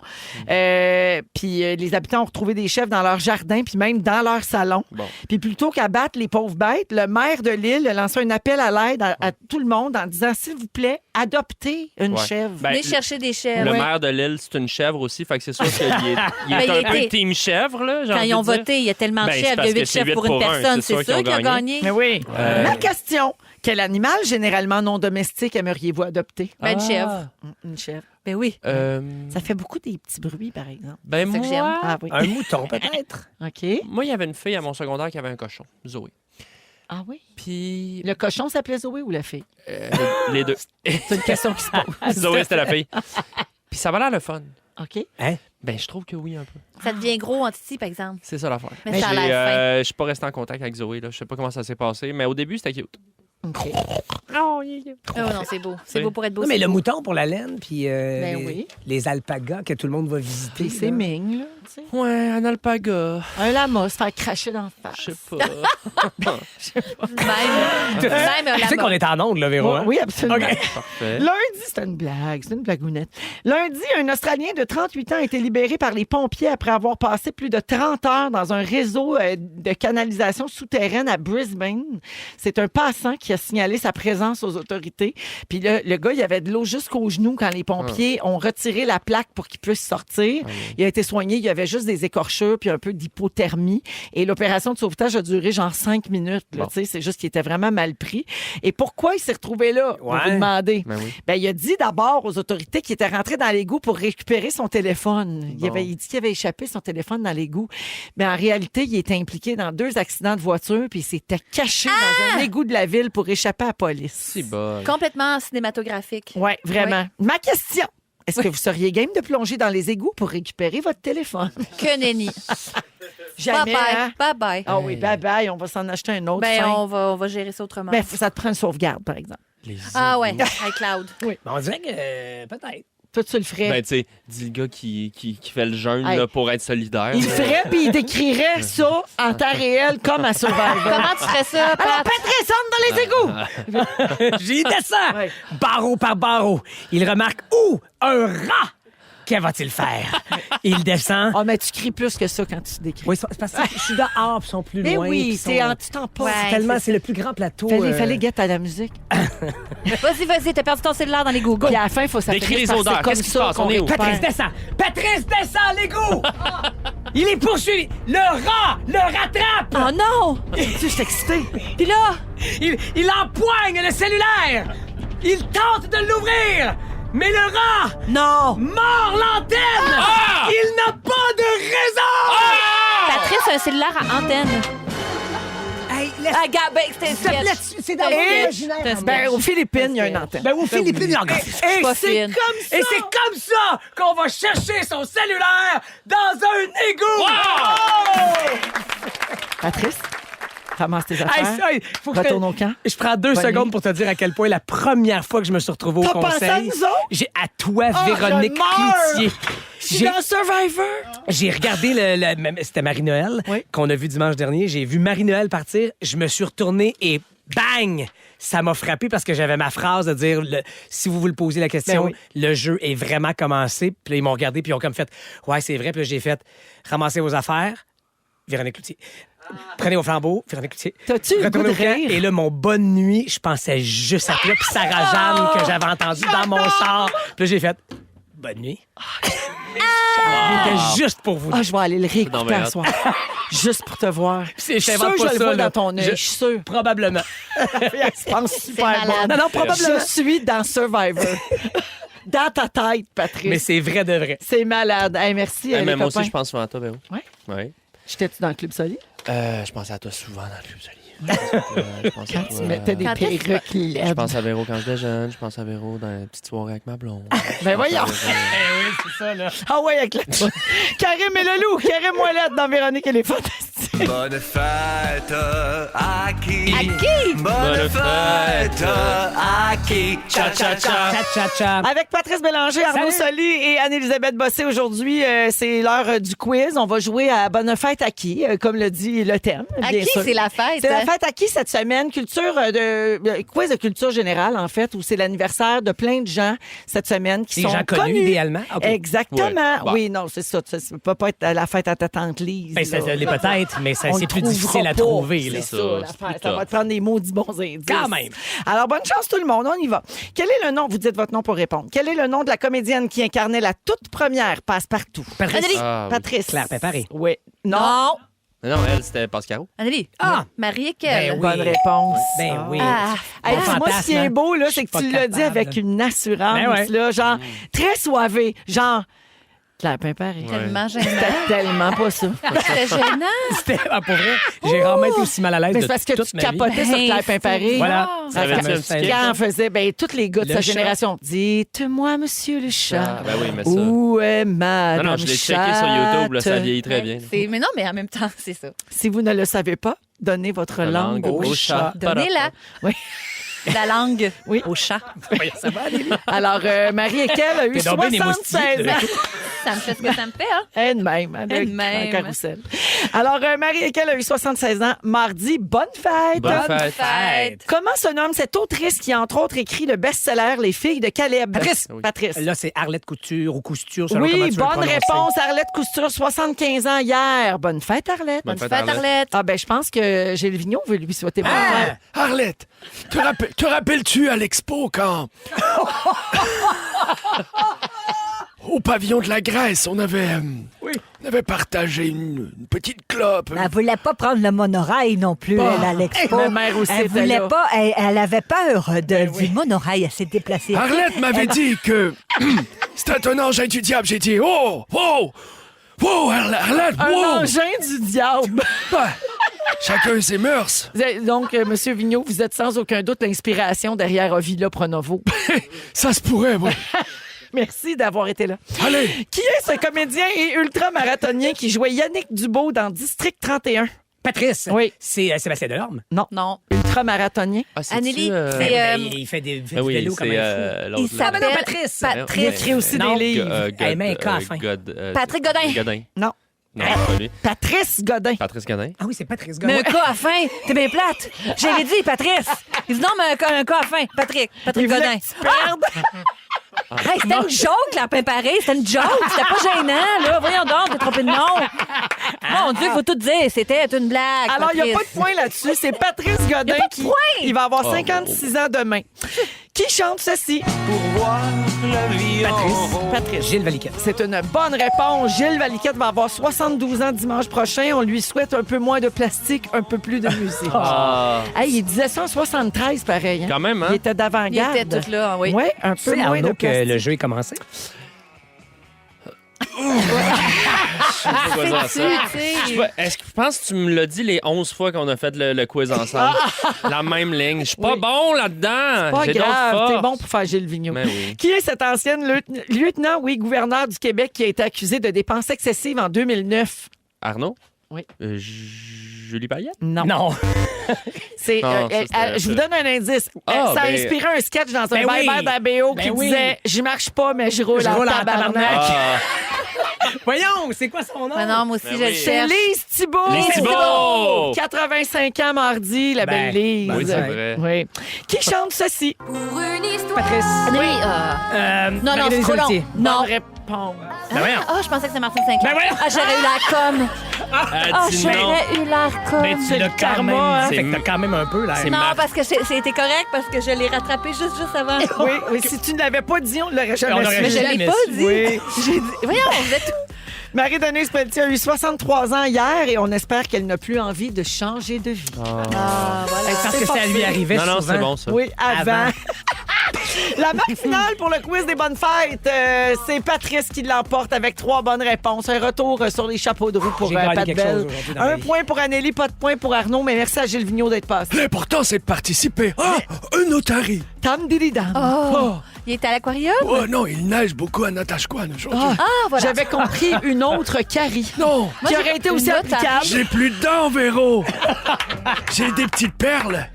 Puis les habitants ont retrouvé des chèvres dans leur jardin, puis même dans leur salon. Bon. Puis plutôt qu'abattre les pauvres bêtes, le maire de l'île a lancé un appel à l'aide à tout le monde en disant, s'il vous plaît, adoptez une Ouais. chèvre. Ben, Venez chercher des chèvres. Le Ouais. maire de l'île, c'est une chèvre aussi, fait que c'est sûr qu'il est, Ben, il un peu était- team chèvre, là. j'ai Quand envie ils ont de dire. voté, il y a tellement de Ben, c'est chèvres. Il y parce a que 8 c'est chèvres 8 pour une pour un, personne. c'est C'est sûr sûr qu'ils ont qu'il a gagné. Mais oui. Euh, Ma question, quel animal généralement non domestique aimeriez-vous adopter? Ben, une chèvre. Une chèvre. Ben oui. Ça fait beaucoup des petits bruits, par exemple. Ben C'est ça que j'aime. moi, Ah oui. Un mouton, peut-être. OK. moi, il y avait une fille à mon secondaire qui avait un cochon, Zoé. Ah oui? Puis Le cochon s'appelait Zoé ou la fille? les deux. C'est une question qui se pose. Zoé, c'était la fille. Puis ça va l'air le fun. OK. Ben, je trouve que oui, un peu. Ça devient gros en titi, par exemple. C'est ça l'affaire. Mais ça a l'air fin. Je suis pas resté en contact avec Zoé, là. Je sais pas comment ça s'est passé, mais au début, c'était cute. OK. Oh non, c'est beau. C'est beau pour être beau. Non, mais c'est le beau. mouton pour la laine, puis oui. les alpagas que tout le monde va visiter. C'est là. ming, là. Tu sais. Ouais, un alpaga. Un lama, se faire cracher dans le face. Je sais pas. Même Tu sais qu'on est en onde, là, Véro. hein? Oui, absolument. OK. Parfait. Lundi, c'est une blague, c'est une blagounette. Lundi, un Australien de 38 ans a été libéré par les pompiers après avoir passé plus de 30 heures dans un réseau de canalisation souterraine à Brisbane. C'est un passant qui a signalé sa présence aux autorités. Puis le gars, il avait de l'eau jusqu'aux genoux quand les pompiers ont retiré la plaque pour qu'il puisse sortir. Il a été soigné, il y avait juste des écorchures puis un peu d'hypothermie. Et l'opération de sauvetage a duré genre 5 minutes. Là, tu sais, c'est juste qu'il était vraiment mal pris. Et pourquoi il s'est retrouvé là? Vous vous demandez. Ben, il a dit d'abord aux autorités qu'il était rentré dans l'égout pour récupérer son téléphone. Il dit qu'il avait échappé son téléphone dans l'égout. Mais en réalité, il était impliqué dans 2 accidents de voiture puis il s'était caché dans un égout de la ville pour échapper à la police. C'est bon. Complètement cinématographique. Oui, vraiment. Ma question. Est-ce que vous seriez game de plonger dans les égouts pour récupérer votre téléphone? Que nenni. Jamais. Bye-bye. Hein? Bye-bye. Ah oui, bye-bye. On va s'en acheter un autre. Ben, fin. on va gérer ça autrement. Ben, ça te prend une sauvegarde, par exemple. Ah ouais, iCloud. Oui. On dirait que peut-être. Toi, tu le ferais. Ben, tu sais, dis le gars qui fait le jeûne Hey. là, pour être solidaire. Il le là. ferait, puis il décrirait ça en temps réel comme à Survivor. Comment tu ferais ça, Pat? Alors, Patrice, entre dans les égouts! J'y descends, Ouais. barreau par barreau. Il remarque un rat. Que va-t-il faire? Il descend. Ah, mais tu cries plus que ça quand tu décris. Oui, c'est parce que je suis dehors, puis ils sont plus Mais loin. oui, puis c'est sont- tu t'en pas. Ouais. c'est le plus grand plateau. Fallait guetter à la musique. Vas-y, t'as perdu ton cellulaire dans les Google. Puis à la fin, il faut Décris s'appeler les parce que odeurs. c'est comme Qu'est-ce qui se ça passe? qu'on On est où? récupère. Patrice descend! Patrice descend, l'égout! Il est poursuivi! Le rat le rattrape! Oh non! Tu je suis excitée. Puis là, Il empoigne le cellulaire! Il tente de l'ouvrir! Mais le rat Non! mord l'antenne! Il n'a pas de raison! Patrice a un cellulaire à antenne. Hey, laisse... Ah, gars, ben, c'était un sketch. C'est dans Et- l'imaginaire. C'est un Ben, aux Philippines, il y a une antenne. Ben, aux Philippines, il y a encore. Et pas c'est fine. comme ça! Et c'est comme ça qu'on va chercher son cellulaire dans un égout! Patrice, ramasse tes Hey, affaires. ça, faut que Retourne au camp. Je prends 2 Bonne secondes nuit. pour te dire à quel point la première fois que je me suis retrouvé au T'as pensé à conseil, nous autres? j'ai à toi, Oh, Véronique je meurs! Cloutier. Je suis dans Survivor. J'ai regardé c'était Marie-Noël Oui. qu'on a vu dimanche dernier. J'ai vu Marie-Noël partir. Je me suis retourné et bang! Ça m'a frappé parce que j'avais ma phrase de dire si vous voulez poser la question, Ben oui. le jeu est vraiment commencé. Puis là, ils m'ont regardé puis ils ont comme fait ouais, c'est vrai. Puis là, j'ai fait ramassez vos affaires. Véronique Cloutier. Prenez vos flambeaux, Véronique Cloutier. T'as-tu le Retournez goût de au camp. rire? Et là, mon bonne nuit, je pensais juste à toi. Puis Sarah Jeanne que j'avais entendu dans mon char. Puis là, j'ai fait bonne nuit. C'était juste pour vous. Ah, je vais aller le Non, réécouter mais à soir. Juste pour te voir. Je suis sûre j'invente que je pas le ça, vois là. dans ton œil. Je suis sûre. Probablement. Elle se pense super malade. bonne. Non, probablement. Je suis dans Survivor. Dans ta tête, Patrice. Mais c'est vrai de vrai. C'est malade. Hey, merci, Hey, les mais moi copains. aussi, je pense souvent à toi, Véro. Ouais? Ouais. J'étais-tu dans le Club Soli? Je pensais à toi souvent dans le Club Soli. Je pense à Quand toi. tu mettais des Quand est-ce que- perruques Je laides. pense à Véro quand j'étais jeune. Je pense à Véro dans une petite soirée avec ma blonde. Ben voyons. oui, c'est ça, là. Ah ouais, avec la Karim et le loup. Karim Ouellette dans Véronique et les Fantastiques. Bonne fête à qui? À qui? Bonne fête à qui? Cha-cha-cha. Cha-cha-cha. Avec Patrice Bélanger, Arnaud Salut. Soli et Anne-Élisabeth Bossé. Aujourd'hui, c'est l'heure du quiz. On va jouer à Bonne fête à qui, comme le dit le thème. À bien qui sûr. c'est la fête? C'est la hein? fête à qui cette semaine? Quiz de culture générale, en fait, où c'est l'anniversaire de plein de gens cette semaine qui Des sont gens connus, idéalement. OK. Exactement. Ouais. Bon. Oui, non, c'est ça. Ça peut pas être la fête à ta tante Lise. Ben, ça là. l'est peut-être, mais On c'est le plus trouvera difficile à pas. trouver. Là. C'est ça, ça, c'est l'affaire. plus Ça va te prendre des maudits bons indices. Quand même. Alors, bonne chance tout le monde. On y va. Quel est le nom? Vous dites votre nom pour répondre. Quel est le nom de la comédienne qui incarnait la toute première Passe-Partout? Patrice. Ah, oui. Patrice. Claire Péparé. Oui. Non. Non. Non, elle, c'était Pascaro. Anneli. Ah! Marie-Équelle. Ben oui. Bonne réponse. Ben oui. Ah. Hey, Pas moi, ce qui est fantasme, beau, là, je c'est suis que pas tu l'as dit capable. avec une assurance, Ben ouais. là, genre, très soivé, genre, Claire Péparé. Tellement gênant. C'était tellement pas ça. C'était gênant. C'était, pour vrai, j'ai rarement été aussi mal à l'aise Mais de c'est parce que toute tu ma vie. capotais sur Claire Péparé. Voilà. Ça avait fait- fait un petit kick, Quand on faisait, ben, tous les gars de Le sa chat. génération, dites-moi, monsieur le chat, Ah, ben oui, mais ça. où est madame Non, je l'ai checké sur YouTube, là, ça Chatte? vieillit très bien. Mais non, mais en même temps, c'est ça. Si vous ne le savez pas, donnez votre La langue langue au au chat. chat. Donnez-la. Oui. La langue Oui. au chat. Ça va, Anneli? Alors, Marie-Équelle a eu T'es donc bien 76 ans. Ça me fait ce que ça me fait, hein? Elle-même, avec un carrousel. Alors, Marie-Équelle a eu 76 ans mardi. Bonne fête! Bonne fête. Comment se nomme cette autrice qui, entre autres, écrit le best-seller Les filles de Caleb? Patrice. Patrice. Là, c'est Arlette Couture ou Couture, selon comment Oui, tu veux le bonne prononcer. réponse. Arlette Couture, 75 ans hier. Bonne fête, Arlette. Bonne Fête, fête, Arlette. Ah, ben, je pense que Gilles Vigneault veut lui souhaiter bonne fête. Arlette, te rappelles-tu à l'expo quand... Au pavillon de la Grèce, on avait partagé une petite clope. Elle voulait pas prendre le monorail non plus, elle, à l'expo. Ma mère aussi Elle était voulait là. pas, elle avait peur du monorail. Elle s'est déplacée. Arlette m'avait dit que c'était un engin du diable. J'ai dit, oh, Arlette, Un engin du diable. Ben, chacun ses mœurs. Donc, Monsieur Vigneault, vous êtes sans aucun doute l'inspiration derrière Ovila Pronovo. Ça se pourrait, oui. Merci d'avoir été là. Allez! Qui est ce comédien et ultramarathonien qui jouait Yannick Dubois dans District 31? Patrice. Oui. C'est Sébastien Delorme. Non. Ultramarathonien. Ah, c'est-tu, Anneli, Il fait du Ah oui, vélo comme c'est un fou. l'autre, Il là. s'appelle Patrice. Il écrit aussi Non. des livres. Elle met un K à la fin. Patrick Godin. Non. Non, c'est pas lui. Patrice Godin. Patrice Godin. Ah oui, c'est Patrice Mais un Godin. cas à fin, t'es bien plate. J'avais dit, Patrice. Il dit non, mais un cas à fin. Patrick Godin. Hey, c'était une joke, la préparée. C'était une joke. C'était pas gênant, là. Voyons donc, t'es trompé de nom. Mon Dieu, faut tout dire. C'était une blague. Alors, il n'y a pas Patrice. de point là-dessus. C'est Patrice Godin qui il va avoir 56 ans demain. Qui chante ceci? Patrice. Gilles Valiquette. C'est une bonne réponse. Gilles Valiquette va avoir 72 ans dimanche prochain. On lui souhaite un peu moins de plastique, un peu plus de musique. Ah. Hey, il disait ça en 73, pareil. Hein? Quand même, hein? Il était Il d'avant-garde. était tout là, oui. Oui, un peu C'est moins de Arnaud que plastique. le jeu est commencé. Est-ce que je pense que tu me l'as dit les 11 fois qu'on a fait le quiz ensemble? La même ligne. Je suis pas bon là-dedans. Pas J'ai d'autres grave, forces. t'es bon pour faire Gilles Vigneault. Ben oui. Qui est cette ancienne lieutenant, gouverneur du Québec qui a été accusé de dépenses excessives en 2009? Arnaud? Oui. Julie Payette? Non. Non. C'est, Non, ça, c'était- je vous donne un indice. Ah, ça a ben- inspiré un sketch dans un Ben oui. Viber d'ABO Ben qui oui. disait « Je marche pas, mais je roule Je en roule en tabarnak. tabarnak. Voyons, c'est quoi son nom? Ben non, moi aussi, Ben je le oui. C'est cherche. Lise Thibault. Lise Thibault. 85 ans mardi, la belle Lise. ben oui, c'est vrai. Oui. Qui chante ceci? Patrice. Oui, non, non, c'est trop long. Pelletier. Non. Bonne réponse. Ben voyons. Ah, je pensais que c'était Martin Sinclair. Ben voyons. Ah, j'aurais eu la com. Ah, dis non. j'aurais eu la com. Ben, tu l'as le quand karma, même. hein. Fait que t'as quand même un peu, là. C'est Non, Marc. parce que c'était correct, parce que je l'ai rattrapé juste avant. Oui, oui, si tu ne l'avais pas dit, on ne l'aurait On jamais l'aurait su. Mais je jamais l'ai pas su. dit. Oui. J'ai dit. Voyons, vous êtes. Marie-Denise Pelletier a eu 63 ans hier et on espère qu'elle n'a plus envie de changer de vie. Ah, voilà. Parce que ça lui arrivait Non, non, souvent. c'est bon, ça. Oui, avant. Avant. La marque finale pour le quiz des bonnes fêtes, c'est Patrice qui l'emporte avec 3 bonnes réponses. Un retour sur les chapeaux de roue pour J'ai gagné Pat quelque Bell. chose aujourd'hui dans ma Un vie. point pour Anneli, pas de point pour Arnaud, mais merci à Gilles Vigneault d'être passé. L'important, c'est de participer. Ah, un otari. Tam dididam. Oh. Il est à l'aquarium? Oh non, il neige beaucoup à Natashquan aujourd'hui. Ah, Ah, voilà. J'avais compris une autre Carrie. Non, Qui aurait été aussi une applicable. j'ai plus de dents, Véro. J'ai des petites perles.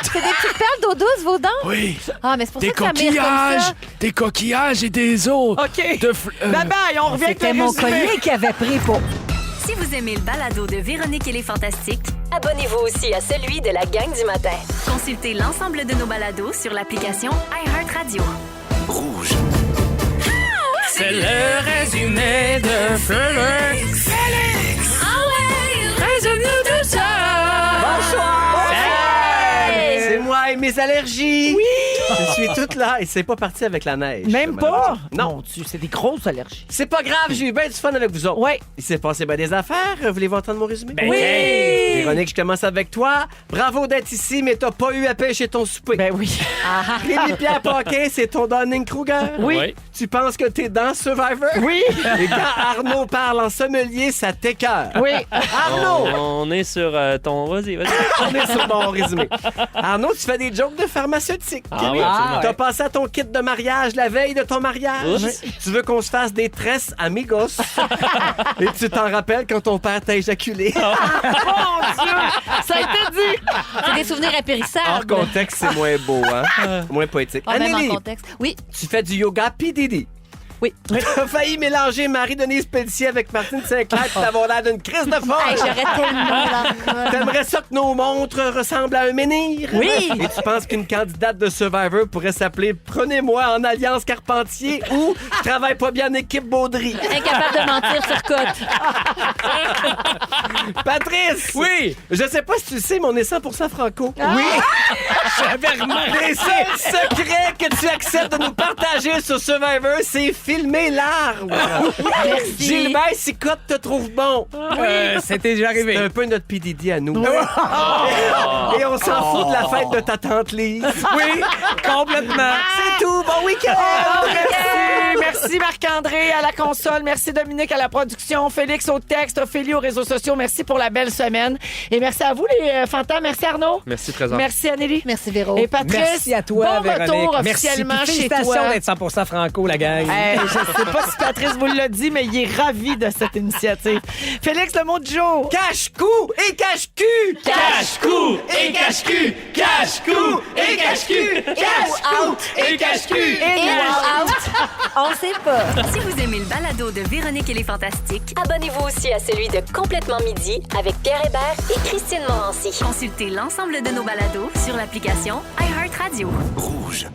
C'est des petites perles d'eau douce, vos dents? Oui. Ah, mais c'est pour Des ça que ça mire comme coquillages, ça. des coquillages et des os. OK. De Bye bye, on revient avec C'était le mon résumé. collier qui avait pris pour... Si vous aimez le balado de Véronique et les Fantastiques, abonnez-vous aussi à celui de la gang du matin. Consultez l'ensemble de nos balados sur l'application iHeartRadio. Rouge. C'est le résumé de Félix. Ah ouais, résume-nous tout ça. C'est moi et mes allergies. Oui. Je suis toute là et c'est pas parti avec la neige. Même pas? Non. Mon Dieu, c'est des grosses allergies. C'est pas grave, j'ai eu bien du fun avec vous autres. Ouais. Il s'est passé bien des affaires. Voulez-vous entendre mon résumé? Ben, hey. Véronique, je commence avec toi. Bravo d'être ici, mais t'as pas eu à pêcher ton souper. Ben oui. Rémi-Pierre Paquin, c'est ton Dunning-Kruger. Oui. Tu penses que t'es dans Survivor? Oui. Et quand Arnaud parle en sommelier, ça t'écoeure. Oui. Arnaud! On est sur ton... Vas-y, vas-y. On est sur mon résumé. Arnaud, tu fais des jokes de pharmaceutique. Ah oui? absolument. T'as pensé à ton kit de mariage la veille de ton mariage. Oups. Tu veux qu'on se fasse des tresses amigos. Et tu t'en rappelles quand ton père t'a éjaculé. Mon Dieu! Ça a été dit! C'est des souvenirs impérissables. Hors contexte, c'est moins beau, hein? Moins poétique. Ouais, même en Anneli, contexte. Oui. tu fais du yoga P. Diddy. Oui. T'as failli mélanger Marie-Denise Pelletier avec Martine Sinclair pour avoir l'air d'une crise de folle. Hey, j'aurais tellement la... T'aimerais ça que nos montres ressemblent à un menhir? Oui. Et tu penses qu'une candidate de Survivor pourrait s'appeler Prenez-moi en Alliance Carpentier ou Je travaille pas bien en équipe Baudry? Incapable de mentir sur côte. Patrice! Oui! Je sais pas si tu le sais, mais on est 100% franco. Oui! J'avais remarqué. Les seuls secrets que tu acceptes de nous partager sur Survivor, c'est filmer l'arbre. Merci. Gilbert Sicotte te trouve bon. C'était déjà arrivé. C'est un peu notre PDD à nous. Et on s'en fout de la fête de ta tante Lise. Oui, complètement. C'est tout. Bon week-end. Merci Marc-André à la console. Merci Dominique à la production. Félix au texte. Ophélie aux réseaux sociaux. Merci pour la belle semaine. Et merci à vous les fantas. Merci Arnaud. Merci Trésor. Merci Anneli. Merci Véro. Et Patrice, Merci à toi, bon retour Véronique. officiellement Merci. chez Félicitations toi. d'être 100% franco, la gang. Hey, je sais pas si Patrice vous l'a dit, mais il est ravi de cette initiative. Félix, le mot du jour. Cache-cou et cache-cul. Cache-cou et cache-cul. Cache-cou et cache-cul. Cache-cou et cache-cul. On sait pas. Si vous aimez le balado de Véronique et les Fantastiques, abonnez-vous aussi à celui de Complètement Midi avec Pierre Hébert et Christine Morancy. Consultez l'ensemble de nos balados sur l'application iHeartRadio. Rouge.